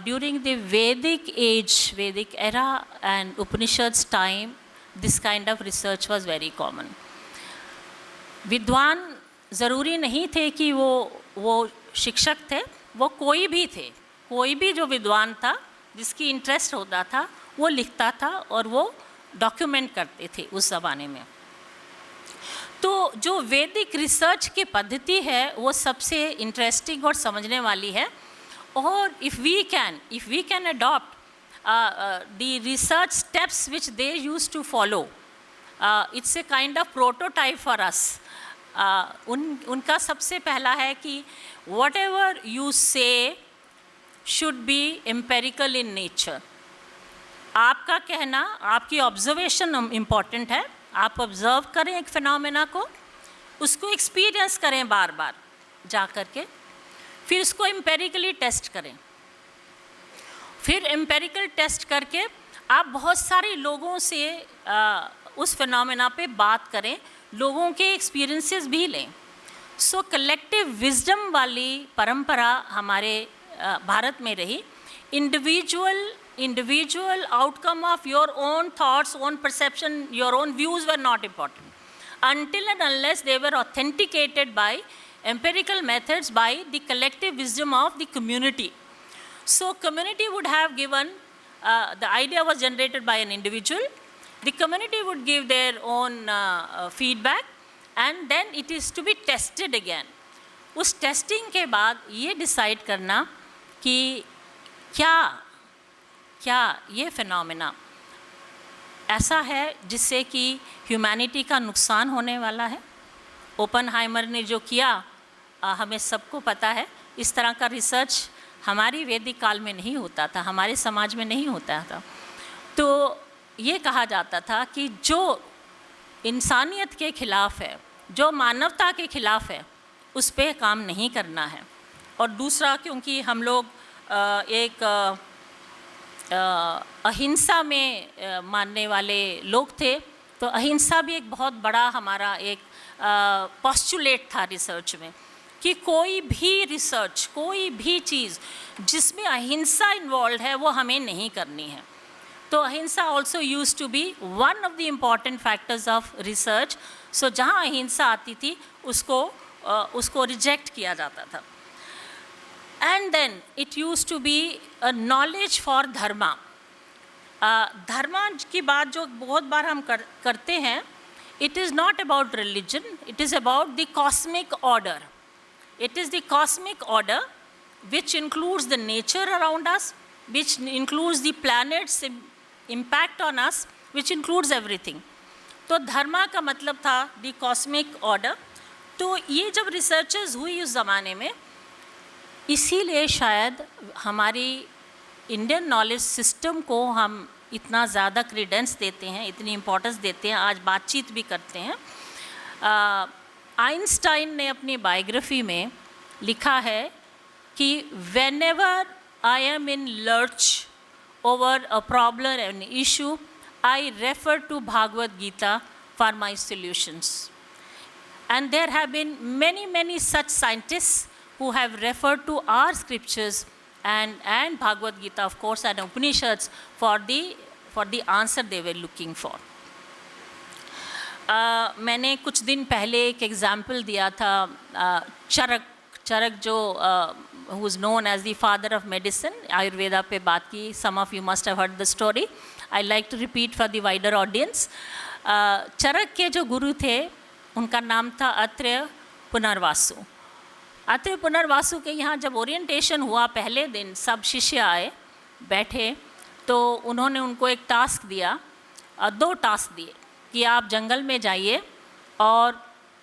During the Vedic age, Vedic era and Upanishads time, this kind of research was very common. विद्वान ज़रूरी नहीं थे कि वो शिक्षक थे, वो कोई भी थे, कोई भी जो विद्वान था जिसकी इंटरेस्ट होता था वो लिखता था और वो डॉक्यूमेंट करते थे उस ज़माने में. तो जो वैदिक रिसर्च की पद्धति है वो सबसे इंटरेस्टिंग और समझने वाली है. और if we can adopt the research steps which they use to follow, it's a kind of prototype for us. उनका सबसे पहला है कि whatever you say should be empirical in nature. आपका कहना, आपकी ऑब्जर्वेशन इम्पॉर्टेंट है. आप ऑब्ज़र्व करें एक फिनोमेना को, उसको एक्सपीरियंस करें बार बार जा कर के, फिर उसको एम्पेरिकली टेस्ट करें. फिर एम्पेरिकल टेस्ट करके आप बहुत सारे लोगों से उस फिनोमेना पे बात करें, लोगों के एक्सपीरियंसेस भी लें. सो कलेक्टिव विजडम वाली परंपरा हमारे भारत में रही. individual outcome of your own thoughts, own perception, your own views were not important until and unless they were authenticated by empirical methods by the collective wisdom of the community. So community would have given, the idea was generated by an individual, The community would give their own feedback and then it is to be tested again. उस testing के बाद ये decide करना कि क्या ये phenomena ऐसा है जिससे कि ह्यूमैनिटी का नुकसान होने वाला है। ओपनहाइमर ने जो किया हमें सबको पता है, इस तरह का रिसर्च हमारी वैदिक काल में नहीं होता था, हमारे समाज में नहीं होता था। तो ये कहा जाता था कि जो इंसानियत के ख़िलाफ़ है, जो मानवता के ख़िलाफ़ है, उस पे काम नहीं करना है। और दूसरा, क्योंकि हम लोग एक अहिंसा में मानने वाले लोग थे, तो अहिंसा भी एक बहुत बड़ा हमारा एक पोस्टुलेट था रिसर्च में कि कोई भी रिसर्च, कोई भी चीज़ जिसमें अहिंसा इन्वॉल्व है वो हमें नहीं करनी है। तो ahimsa also use to be one of the important factors of research. So जहाँ अहिंसा आती थी उसको रिजेक्ट किया जाता था। And then it use to be a knowledge for dharma. धर्मा की बात जो बहुत बार हम करते हैं, it is not about religion, it is about the cosmic order. It is the cosmic order which includes the nature around us, which includes the planet's impact on us, which includes everything. तो धर्मा का मतलब था the cosmic order। तो ये जब researches हुई उस ज़माने में, इसीलिए शायद हमारी इंडियन नॉलेज सिस्टम को हम इतना ज़्यादा क्रेडेंस देते हैं, इतनी इम्पोर्टेंस देते हैं, आज बातचीत भी करते हैं। आइंस्टाइन ने अपनी बायोग्राफी में लिखा है कि whenever I am in lurch over a problem and issue, I refer to Bhagavad Gita for my solutions. And there have been many such scientists who have referred to our scriptures and Bhagavad Gita, of course, and Upanishads for the answer they were looking for. मैंने कुछ दिन पहले एक example दिया था, चरक जो who is known as the father of medicine, Ayurveda पे बात की। some of you must have heard the story. I like to repeat for the wider audience. चरक के जो गुरु थे उनका नाम था अत्रेय पुनर्वासु। अत्रेय पुनर्वासु के यहाँ जब ओरिएंटेशन हुआ, पहले दिन सब शिष्य आए, बैठे, तो उन्होंने उनको एक टास्क दिया, 2 टास्क दिए कि आप जंगल में जाइए और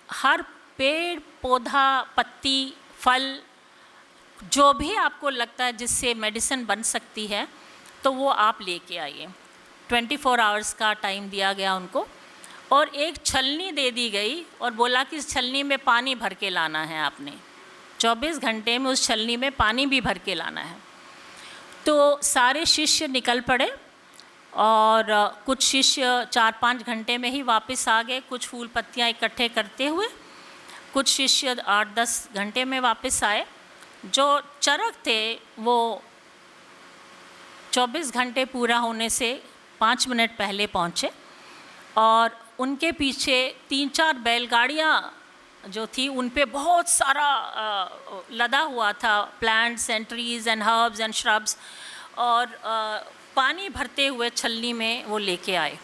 हर पेड़, पौधा, पत्ती, फल, जो भी आपको लगता है जिससे मेडिसिन बन सकती है, तो वो आप लेके आइए। 24 आवर्स का टाइम दिया गया उनको, और एक छलनी दे दी गई और बोला कि इस छलनी में पानी भर के लाना है आपने। 24 घंटे में उस छलनी में पानी भी भर के लाना है। तो सारे शिष्य निकल पड़े और कुछ शिष्य 4-5 घंटे में ही वापस आ गए, कुछ फूल पत्तियाँ इकट्ठे करते हुए। कुछ शिष्य 8-10 घंटे में वापस आए। जो चरक थे वो 24 घंटे पूरा होने से 5 मिनट पहले पहुँचे, और उनके पीछे 3-4 बैलगाड़ियाँ जो थी उन पे बहुत सारा लदा हुआ था, plants and trees and herbs and shrubs, और पानी भरते हुए छलनी में वो लेके आए।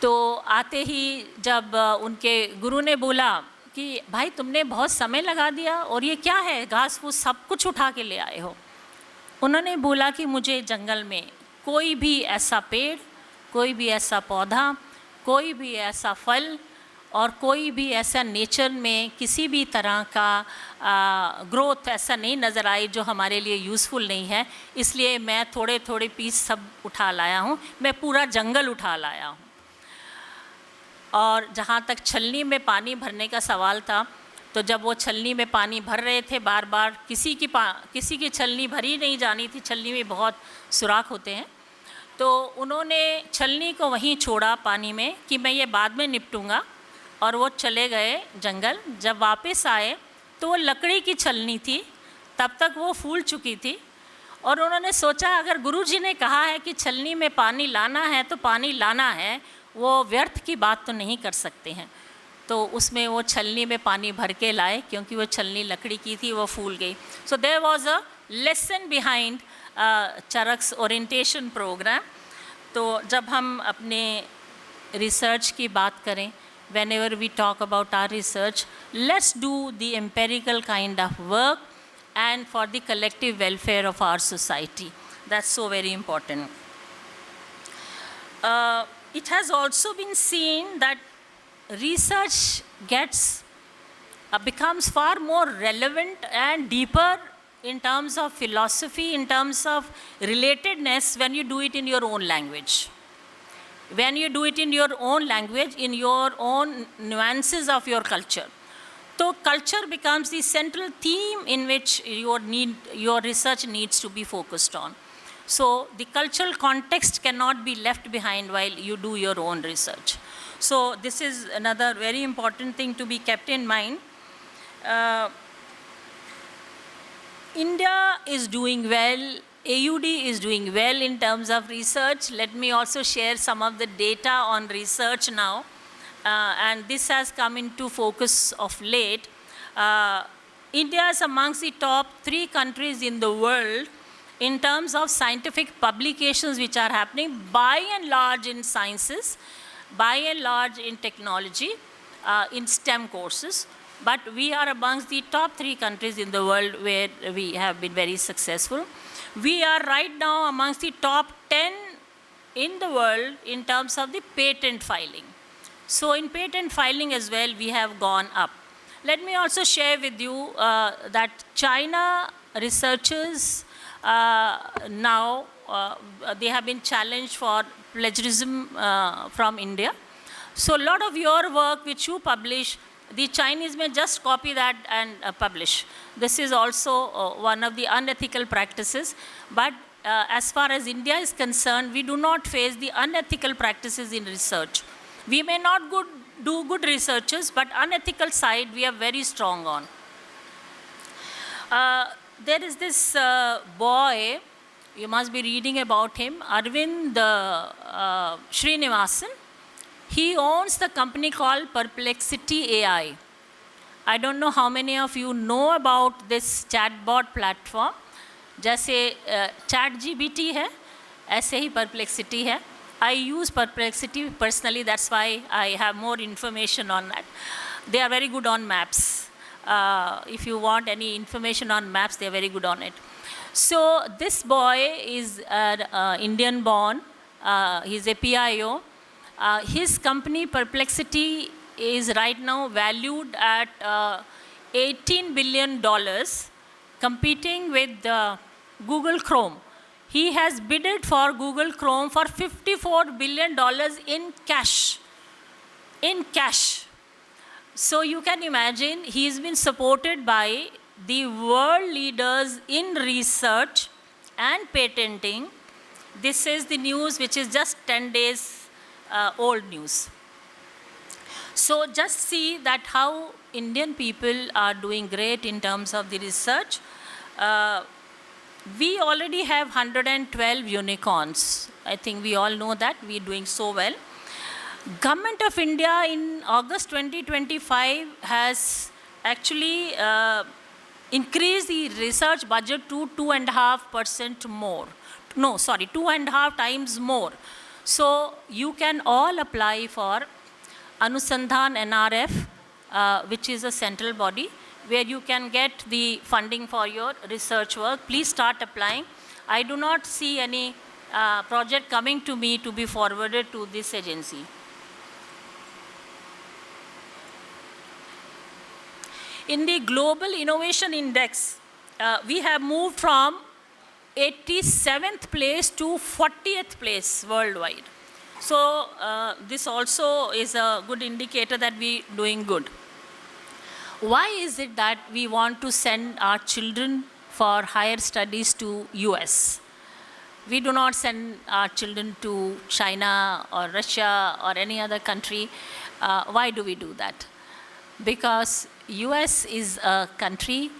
तो आते ही जब उनके गुरु ने बोला कि भाई तुमने बहुत समय लगा दिया और ये क्या है, घास फूस सब कुछ उठा के ले आए हो। उन्होंने बोला कि मुझे जंगल में कोई भी ऐसा पेड़, कोई भी ऐसा पौधा, कोई भी ऐसा फल और कोई भी ऐसा नेचर में किसी भी तरह का ग्रोथ ऐसा नहीं नज़र आई जो हमारे लिए यूज़फुल नहीं है, इसलिए मैं थोड़े थोड़े पीस सब उठा लाया हूँ, मैं पूरा जंगल उठा लाया हूँ। और जहाँ तक छलनी में पानी भरने का सवाल था, तो जब वो छलनी में पानी भर रहे थे, बार बार किसी की छलनी भरी नहीं जानी थी, छलनी में बहुत सुराख होते हैं, तो उन्होंने छलनी को वहीं छोड़ा पानी में कि मैं ये बाद में निपटूँगा, और वो चले गए जंगल। जब वापस आए तो वो लकड़ी की छलनी थी, तब तक वो फूल चुकी थी, और उन्होंने सोचा अगर गुरुजी ने कहा है कि छलनी में पानी लाना है तो पानी लाना है, वो व्यर्थ की बात तो नहीं कर सकते हैं। तो उसमें वो छलनी में पानी भर के लाए, क्योंकि वो छलनी लकड़ी की थी, वो फूल गई। So there was a lesson behind Charak's orientation program. तो जब हम अपने रिसर्च की बात करें, whenever we talk about our research, let's do the empirical kind of work and for the collective welfare of our society. That's so very important. It has also been seen that research becomes far more relevant and deeper in terms of philosophy, in terms of relatedness when you do it in your own language. When you do it in your own language, in your own nuances of your culture. So culture becomes the central theme in which your research needs to be focused on. So the cultural context cannot be left behind while you do your own research. So this is another very important thing to be kept in mind. India is doing well, AUD is doing well in terms of research. Let me also share some of the data on research now. And this has come into focus of late. India is amongst the top 3 countries in the world in terms of scientific publications which are happening by and large in sciences, by and large in technology, in STEM courses. But we are amongst the top 3 countries in the world where we have been very successful. We are right now amongst the top 10 in the world in terms of the patent filing. So in patent filing as well, we have gone up. Let me also share with you that China researchers now, they have been challenged for plagiarism from India. So a lot of your work which you publish, the Chinese may just copy that and publish. This is also one of the unethical practices. But as far as India is concerned, we do not face the unethical practices in research. We may not do good researches, but unethical side we are very strong on. There is this boy, you must be reading about him, Arvind Srinivasan. He owns the company called Perplexity AI. I don't know how many of you know about this chatbot platform. जैसे ChatGPT है, ऐसे ही Perplexity है. I use Perplexity personally, that's why I have more information on that. They are very good on maps. If you want any information on maps, they are very good on it. So this boy is Indian born. He's a PIO. His company Perplexity is right now valued at $18 billion, competing with Google Chrome. He has bidded for Google Chrome for $54 billion in cash. In cash. So you can imagine he's been supported by the world leaders in research and patenting. This is the news which is just 10 days old news. So just see that how Indian people are doing great in terms of the research. We already have 112 unicorns. I think we all know that. We are doing so well. Government of India in August 2025 has actually increased the research budget to 2.5% more. No, sorry, 2.5 times more. So you can all apply for Anusandhan NRF, which is a central body, where you can get the funding for your research work. Please start applying. I do not see any project coming to me to be forwarded to this agency. In the Global Innovation Index, we have moved from 87th place to 40th place worldwide. So this also is a good indicator that we are doing good. Why is it that we want to send our children for higher studies to US? We do not send our children to China or Russia or any other country. Why do we do that? Because US is a country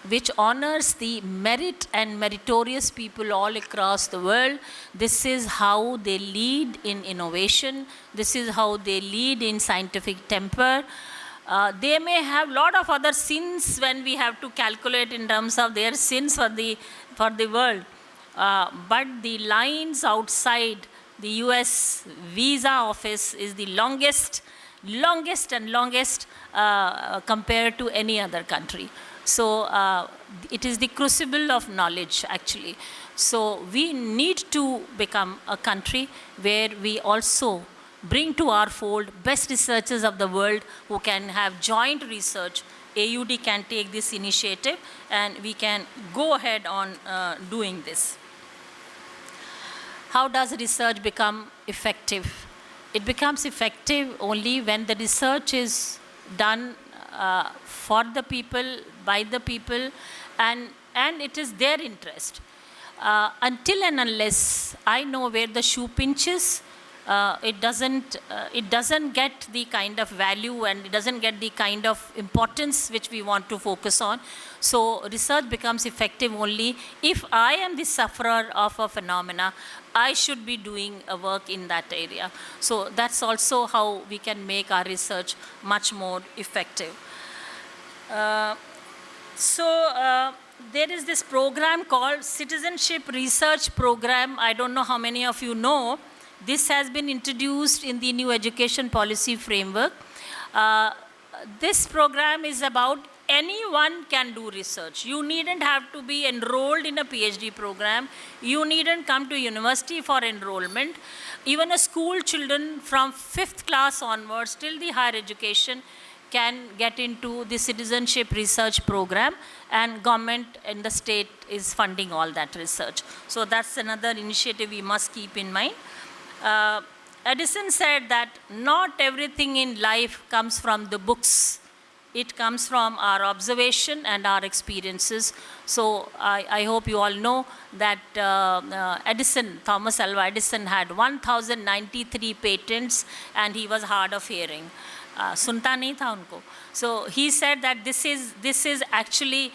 which honors the merit and meritorious people all across the world. This is how they lead in innovation. This is how they lead in scientific temper. They may have a lot of other sins when we have to calculate in terms of their sins for the world. But the lines outside the US visa office is the longest compared to any other country. So it is the crucible of knowledge, actually. So we need to become a country where we also bring to our fold best researchers of the world who can have joint research. AUD can take this initiative and we can go ahead on doing this. How does research become effective? It becomes effective only when the research is done for the people, by the people, and it is their interest. Until and unless I know where the shoe pinches, it doesn't get the kind of value and it doesn't get the kind of importance which we want to focus on. So research becomes effective only if I am the sufferer of a phenomena. I should be doing a work in that area. So that's also how we can make our research much more effective. There is this program called Citizenship Research Program. I don't know how many of you know. This has been introduced in the new education policy framework. This program is about anyone can do research. You needn't have to be enrolled in a PhD program. You needn't come to university for enrollment. Even a school children from 5th class onwards till the higher education can get into the citizenship research program, and government and the state is funding all that research. So that's another initiative we must keep in mind. Edison said that not everything in life comes from the books. It comes from our observation and our experiences. So I hope you all know that Thomas Alva Edison had 1,093 patents and he was hard of hearing. Sunta nahi tha unko. So he said that this is actually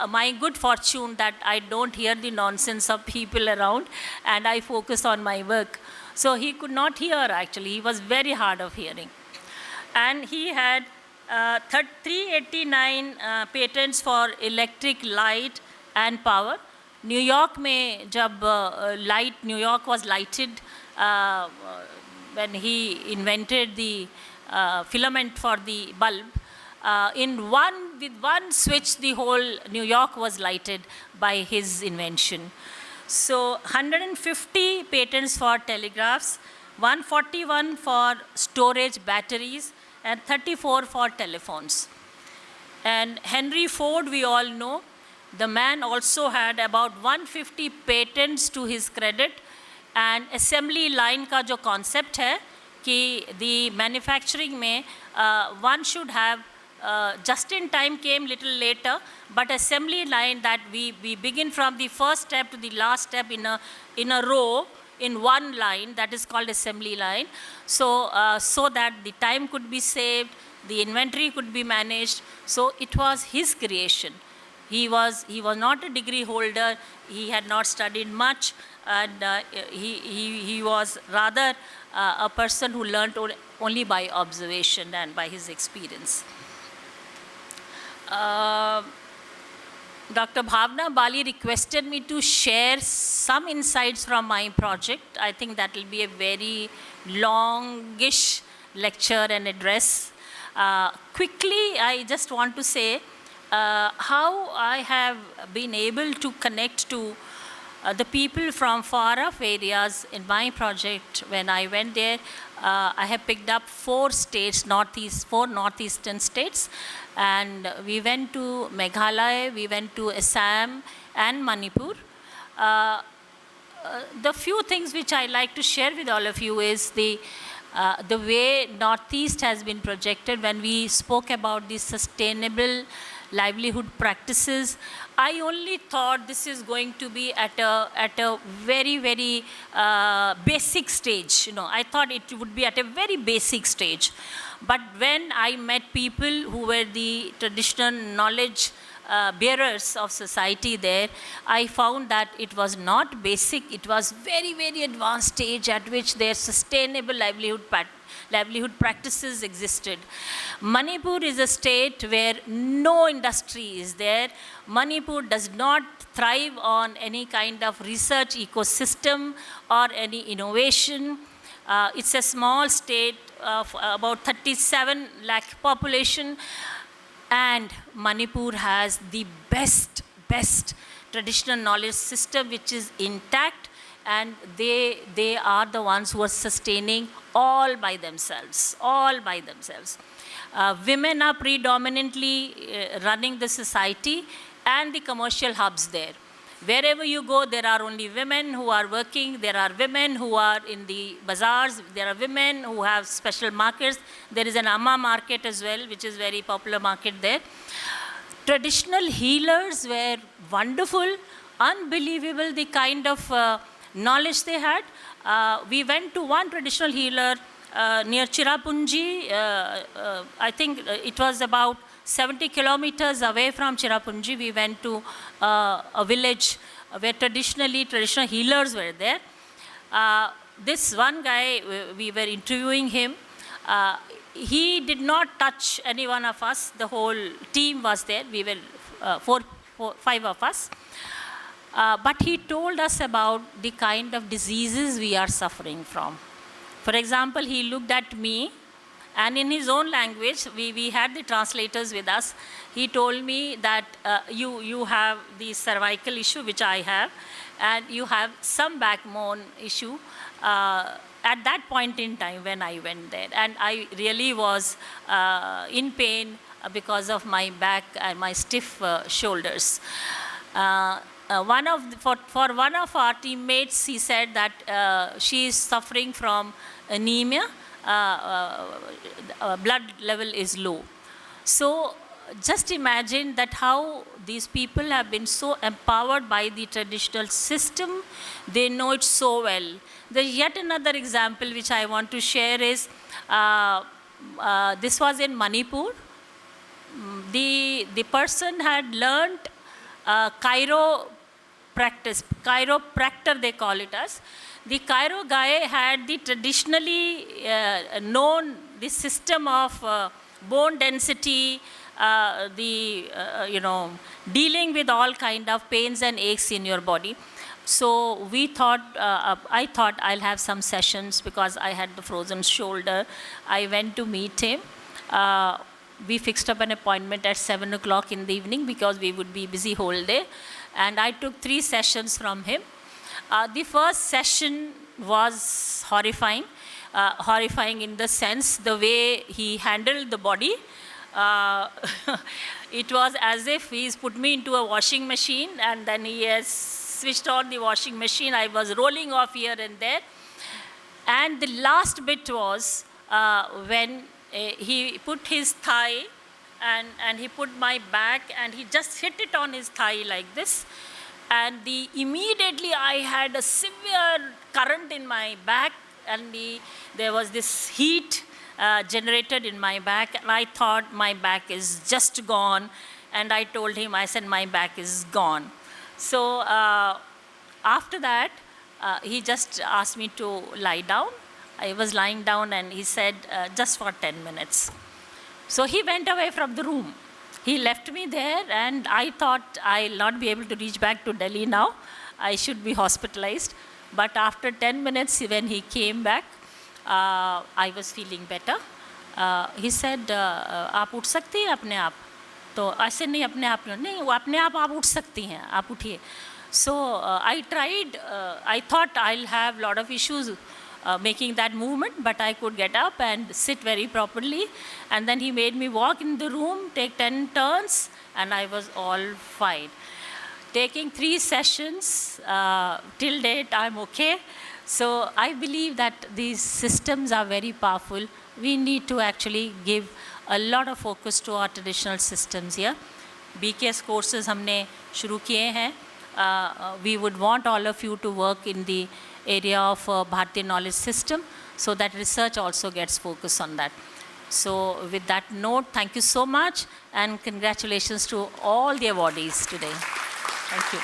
my good fortune that I don't hear the nonsense of people around and I focus on my work. So he could not hear actually. He was very hard of hearing. And he had 389 patents for electric light and power. New York mein jab New York was lighted when he invented the filament for the bulb. With one switch, the whole New York was lighted by his invention. So 150 patents for telegraphs, 141 for storage batteries, and 34 for telephones. And Henry Ford, we all know, the man also had about 150 patents to his credit. And assembly line ka jo concept hai, कि the manufacturing में one should have just in time came little later, but assembly line that we begin from the first step to the last step in a row in one line, that is called assembly line. So so that the time could be saved, the inventory could be managed. So it was his creation. He was not a degree holder. He had not studied much, and he was rather a person who learned only by observation and by his experience. Dr. Bhavna Bali requested me to share some insights from my project. I think that will be a very longish lecture and address. Quickly, I just want to say how I have been able to connect to the people from far-off areas in my project. When I went there, I have picked up 4 northeastern states, and we went to Meghalaya, we went to Assam and Manipur. The few things which I like to share with all of you is the way Northeast has been projected. When we spoke about the sustainable livelihood practices, I only thought this is going to be at a very, very basic stage. I thought it would be at a very basic stage. But when I met people who were the traditional knowledge bearers of society there, I found that it was not basic, it was very, very advanced stage at which their sustainable livelihood practices existed. Manipur is a state where no industry is there. Manipur does not thrive on any kind of research ecosystem or any innovation. It's a small state of about 37 lakh population, and Manipur has the best traditional knowledge system which is intact, and they are the ones who are sustaining all by themselves. Women are predominantly running the society and the commercial hubs there. Wherever you go, there are only women who are working, there are women who are in the bazaars, there are women who have special markets. There is an Amma market as well, which is very popular market there. Traditional healers were wonderful, unbelievable the kind of knowledge they had. We went to one traditional healer near Cherrapunji. I think it was about 70 kilometers away from Cherrapunji. We went to a village where traditional healers were there. This one guy, we were interviewing him. He did not touch any one of us. The whole team was there. We were five of us. But he told us about the kind of diseases we are suffering from. For example, he looked at me, and in his own language, we had the translators with us. He told me that you have the cervical issue, which I have, and you have some backbone issue. At that point in time when I went there, and I really was in pain because of my back and my stiff shoulders. For one of our teammates, he said that she is suffering from anemia. Blood level is low. So just imagine that how these people have been so empowered by the traditional system. They know it so well. There's yet another example which I want to share is, this was in Manipur. The person had learned chiropractor they call it as. The chiro guy had the traditionally known the system of bone density, dealing with all kind of pains and aches in your body. So we thought, I thought I'll have some sessions because I had the frozen shoulder. I went to meet him. We fixed up an appointment at 7 o'clock in the evening because we would be busy whole day. And I took 3 sessions from him. The first session was horrifying. Horrifying in the sense the way he handled the body. It was as if he's put me into a washing machine and then he has switched on the washing machine. I was rolling off here and there. And the last bit was when he put his thigh and he put my back and he just hit it on his thigh like this. And immediately I had a severe current in my back and there was this heat generated in my back, and I thought my back is just gone. And I told him, I said, my back is gone. So after that, he just asked me to lie down. I was lying down and he said, just for 10 minutes. So he went away from the room. He left me there and I thought I'll not be able to reach back to Delhi now. I should be hospitalized. But after 10 minutes when he came back, I was feeling better. He said, आप उठ सकती हैं अपने आप? तो ऐसे नहीं अपने आप नहीं, वो अपने आप उठ सकती हैं, आप उठिए. So I tried, I thought I'll have a lot of issues making that movement, but I could get up and sit very properly. And then he made me walk in the room, take 10 turns, and I was all fine. Taking 3 sessions, till date I'm okay. So I believe that these systems are very powerful. We need to actually give a lot of focus to our traditional systems here. BKS courses हमने शुरू किए हैं. We would want all of you to work in the area of Bharatiya knowledge system so that research also gets focus on that. So with that note, thank you so much and congratulations to all the awardees today. Thank you.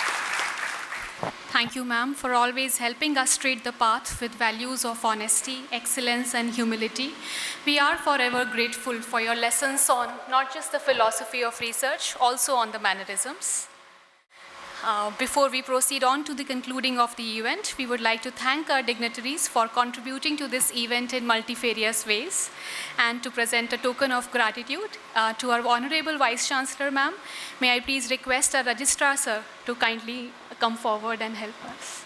Thank you, ma'am, for always helping us tread the path with values of honesty, excellence, and humility. We are forever grateful for your lessons on not just the philosophy of research, also on the mannerisms. Before we proceed on to the concluding of the event, we would like to thank our dignitaries for contributing to this event in multifarious ways and to present a token of gratitude to our Honorable Vice Chancellor, ma'am. May I please request our Registrar, sir, to kindly come forward and help us.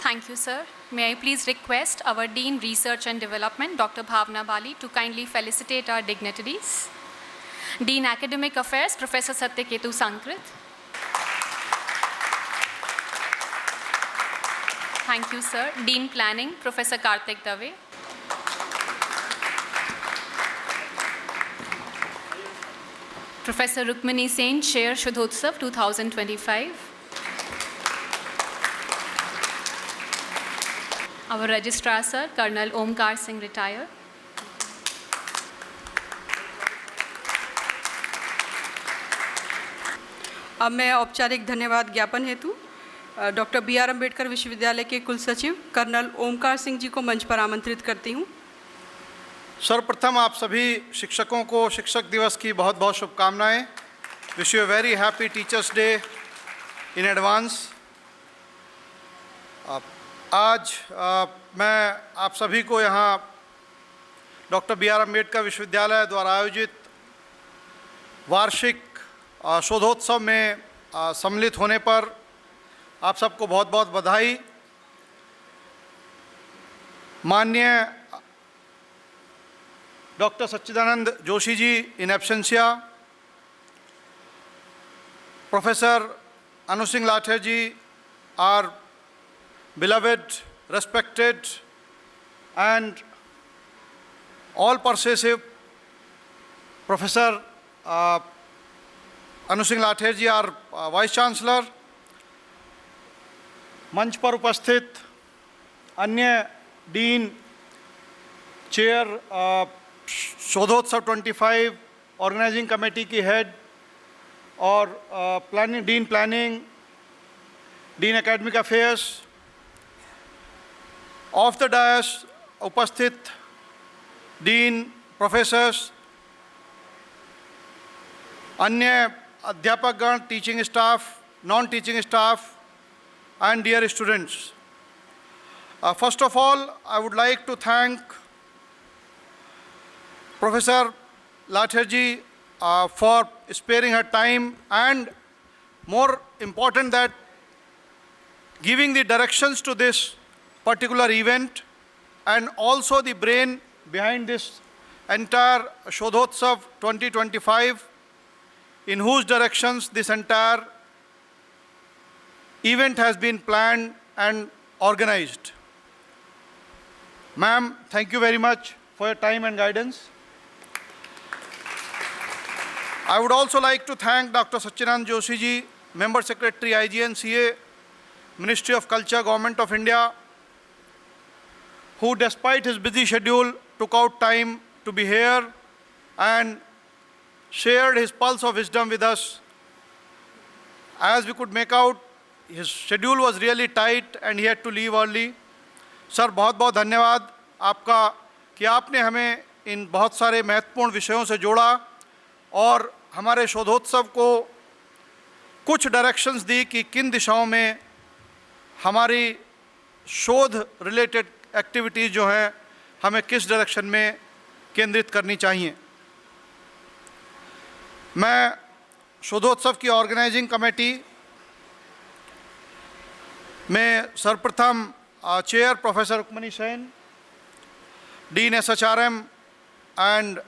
Thank you, sir. May I please request our Dean Research and Development, Dr. Bhavna Bali, to kindly felicitate our dignitaries. Dean Academic Affairs, Professor Satyaketu Sankrit. Thank you, sir. Dean Planning, Professor Karthik Dave. Professor Rukmini Sen, Chair, Shodhotsav 2025. Our Registrar, sir, Colonel Omkar Singh, retired. अब मैं औपचारिक धन्यवाद ज्ञापन हेतु doctor B.R. Ambedkar विश्वविद्यालय के कुल सचिव कर्नल ओमकार सिंह जी को मंच पर आमंत्रित करती हूँ। सर्वप्रथम आप सभी शिक्षकों को शिक्षक दिवस की बहुत बहुत शुभकामनाएं। Wish you a very happy teachers day in advance. आज मैं आप सभी को यहाँ डॉक्टर B.R. अम्बेडकर विश्वविद्यालय द्वारा आयोजित वार्षिक शोधोत्सव में सम्मिलित होने पर आप सबको बहुत बहुत बधाई। माननीय doctor Sachchidanand Joshi ji in absentia, professor Anu Singh Lather ji, are beloved, respected, and all-pervasive Professor Anu Singh Lathir ji, our Vice Chancellor, मंच पर उपस्थित अन्य dean, chair Shodhotsav 25 organizing committee की हेड और dean planning, dean academic affairs, off the dais उपस्थित डीन, प्रोफेसर्स, अन्य अध्यापकगण, teaching staff, non teaching staff, and dear students. First of all, I would like to thank Professor Lathir ji for sparing her time and, more important, that giving the directions to this particular event and also the brain behind this entire Shodhotsav 2025, in whose directions this entire event has been planned and organized. Ma'am, thank you very much for your time and guidance. I would also like to thank Dr. Satchidanand Joshi ji, Member Secretary IGNCA, Ministry of Culture, Government of India, who despite his busy schedule took out time to be here and shared his pulse of wisdom with us. As we could make out, his schedule was really tight and he had to leave early. Sir, बहुत बहुत धन्यवाद आपका कि आपने हमें इन बहुत सारे महत्वपूर्ण विषयों से जोड़ा और हमारे शोधोत्सव को कुछ डायरेक्शंस दी कि किन दिशाओं में हमारी शोध रिलेटेड एक्टिविटीज़ जो हैं हमें किस डायरेक्शन में केंद्रित करनी चाहिए। मैं शोधोत्सव की ऑर्गेनाइजिंग कमेटी में सर्वप्रथम chair professor Rukmini Sen, dean SHRM and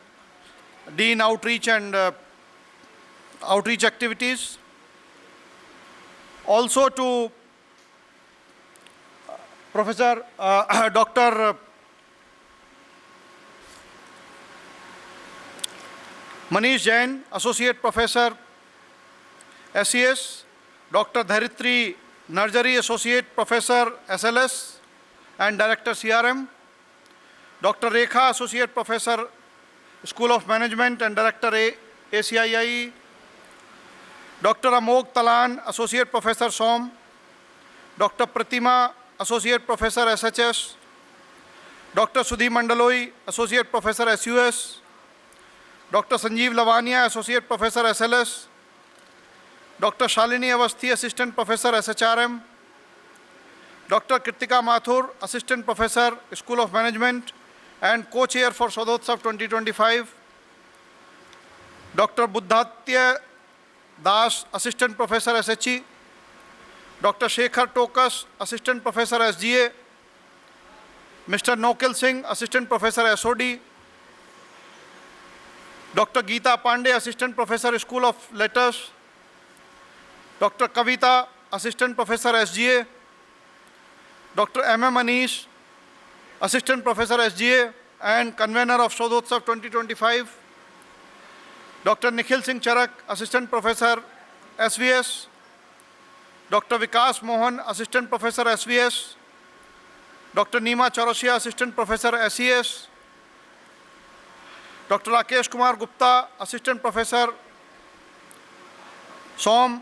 dean outreach and outreach activities, also to Professor Dr. Manish Jain, Associate Professor, SES, Dr. Dharitri Narjari, Associate Professor, SLS and Director, CRM, Dr. Rekha, Associate Professor, School of Management and Director, ACIIE, Dr. Amog Talan, Associate Professor, SOM, Dr. Pratima, Associate Professor, SHS, Dr. Sudhi Mandaloi, Associate Professor, SUS, Dr. Sanjeev Lavania, Associate Professor, SLS, Dr. Shalini Avasthi, Assistant Professor, SHRM, Dr. Kritika Mathur, Assistant Professor, School of Management and Co-Chair for Swadhotsav 2025, Dr. Buddhatya Das, Assistant Professor, SHE, Dr. Shekhar Tokas, Assistant Professor, SGA, Mr. Nokil Singh, Assistant Professor, SOD, Dr. Geeta Pandey, Assistant Professor, School of Letters, Dr. Kavita, Assistant Professor, SGA, Dr. M.M. Anish, Assistant Professor, SGA and Convener of Shodhotsav 2025, Dr. Nikhil Singh Charak, Assistant Professor, SVS, Dr. Vikas Mohan, Assistant Professor, SVS, Dr. Neema Chaurasia, Assistant Professor, SES, Dr. Rakesh Kumar Gupta, Assistant Professor, SOM,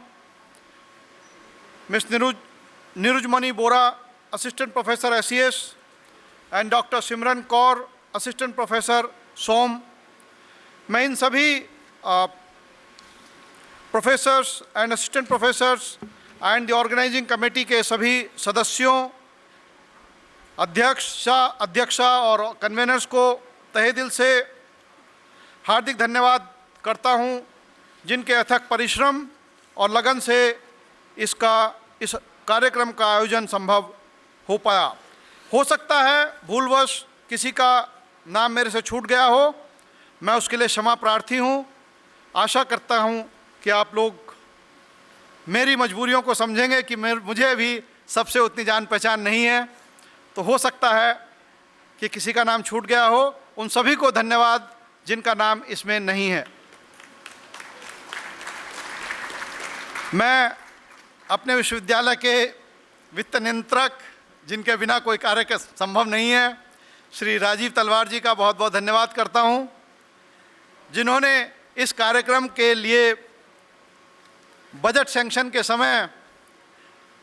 Ms. Nirujmani Bora, Assistant Professor, SES, and Dr. Simran Kaur, Assistant Professor, SOM. मैं इन सभी professors and assistant professors and the organising committee के सभी सदस्यों, अध्यक्षा और कन्वेनर्स को तहे दिल से हार्दिक धन्यवाद करता हूं, जिनके अथक परिश्रम और लगन से इस कार्यक्रम का आयोजन संभव हो पाया। हो सकता है भूलवश किसी का नाम मेरे से छूट गया हो, मैं उसके लिए क्षमा प्रार्थी हूं। आशा करता हूं कि आप लोग मेरी मजबूरियों को समझेंगे कि मुझे भी सबसे उतनी जान पहचान नहीं है, तो हो सकता है कि किसी का नाम छूट गया हो। उन सभी को धन्यवाद जिनका नाम इसमें नहीं है। मैं अपने विश्वविद्यालय के वित्त नियंत्रक, जिनके बिना कोई कार्य संभव नहीं है, श्री राजीव तलवार जी का बहुत बहुत धन्यवाद करता हूं, जिन्होंने इस कार्यक्रम के लिए बजट सैंक्शन के समय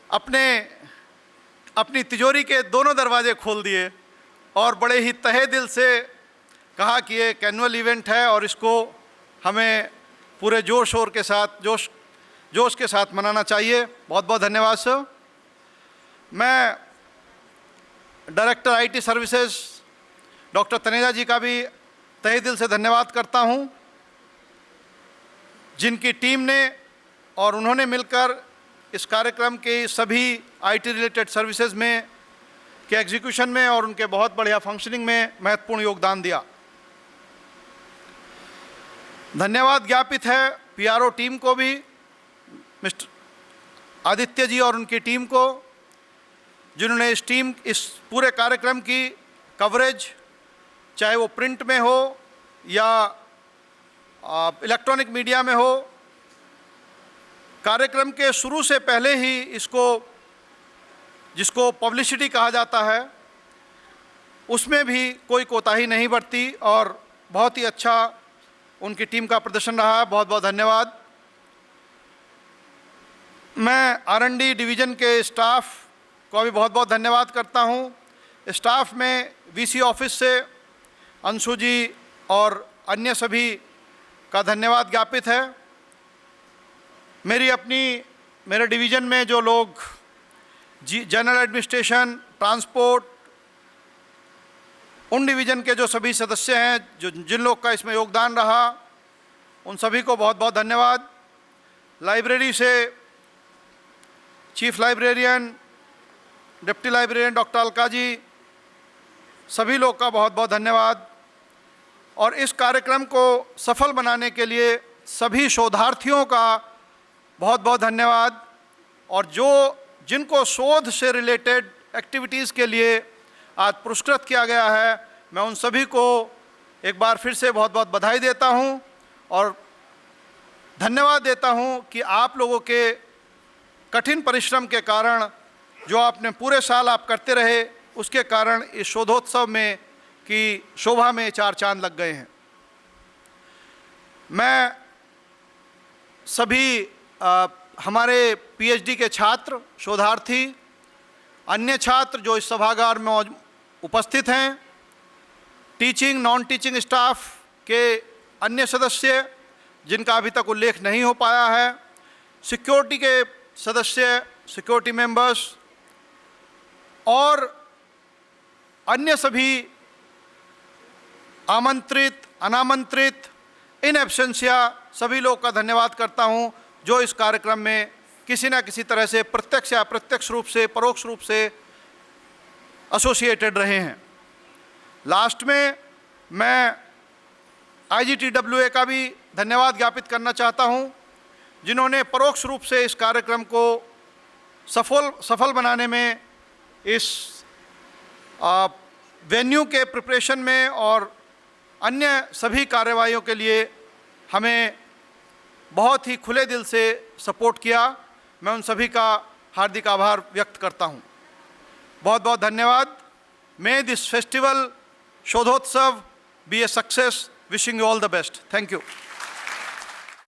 अपनी तिजोरी के दोनों दरवाजे खोल दिए और बड़े ही तहे दिल से कहा कि ये एक एनुअल इवेंट है और इसको हमें पूरे जोश के साथ मनाना चाहिए। बहुत बहुत धन्यवाद सर। मैं director IT services doctor Taneja ji का भी तहे दिल से धन्यवाद करता हूं, जिनकी टीम ने और उन्होंने मिलकर इस कार्यक्रम के सभी आईटी रिलेटेड सर्विसेज में के एग्जीक्यूशन में और उनके बहुत बढ़िया फंक्शनिंग में महत्वपूर्ण योगदान दिया। धन्यवाद ज्ञापित है पीआरओ टीम को भी, मिस्टर आदित्य जी और उनकी टीम को, जिन्होंने इस पूरे कार्यक्रम की कवरेज, चाहे वो प्रिंट में हो या इलेक्ट्रॉनिक मीडिया में हो, कार्यक्रम के शुरू से पहले ही जिसको पब्लिसिटी कहा जाता है, उसमें भी कोई कोताही नहीं बरती और बहुत ही अच्छा उनकी टीम का प्रदर्शन रहा है। बहुत बहुत धन्यवाद। मैं R&D डिवीज़न के स्टाफ को भी बहुत बहुत धन्यवाद करता हूं। स्टाफ में वीसी ऑफिस से अंशु जी और अन्य सभी का धन्यवाद ज्ञापित है। मेरे डिवीज़न में जो लोग जनरल एडमिनिस्ट्रेशन, ट्रांसपोर्ट, उन डिवीज़न के जो सभी सदस्य हैं, जिन लोग का इसमें योगदान रहा, उन सभी को बहुत बहुत धन्यवाद। लाइब्रेरी से chief librarian, deputy librarian doctor Alka ji, सभी लोग का बहुत बहुत धन्यवाद। और इस कार्यक्रम को सफल बनाने के लिए सभी शोधार्थियों का बहुत बहुत धन्यवाद। और जिनको शोध से रिलेटेड एक्टिविटीज़ के लिए आज पुरस्कृत किया गया है। मैं उन सभी को एक बार फिर से बहुत बहुत बधाई देता हूं और धन्यवाद देता हूं कि आप लोगों के कठिन परिश्रम के कारण, जो आपने पूरे साल आप करते रहे, उसके कारण इस शोधोत्सव में की शोभा में 4 चांद लग गए हैं। मैं सभी हमारे पीएचडी के छात्र, शोधार्थी, अन्य छात्र जो इस सभागार में उपस्थित हैं, टीचिंग नॉन टीचिंग स्टाफ के अन्य सदस्य जिनका अभी तक उल्लेख नहीं हो पाया है, सिक्योरिटी के सदस्य, सिक्योरिटी मेंबर्स और अन्य सभी आमंत्रित, अनामंत्रित, इन एब्सेंशिया सभी लोग का धन्यवाद करता हूं जो इस कार्यक्रम में किसी न किसी तरह से प्रत्यक्ष या अप्रत्यक्ष रूप से, परोक्ष रूप से एसोसिएटेड रहे हैं। लास्ट में मैं IGTWA का भी धन्यवाद ज्ञापित करना चाहता हूं, जिन्होंने परोक्ष रूप से इस कार्यक्रम को सफल बनाने में, इस वेन्यू के प्रिपरेशन में और अन्य सभी कार्रवाइयों के लिए हमें बहुत ही खुले दिल से सपोर्ट किया। मैं उन सभी का हार्दिक आभार व्यक्त करता हूं। बहुत बहुत धन्यवाद। May this festival Shodhotsav be a success. Wishing you all the best. Thank you.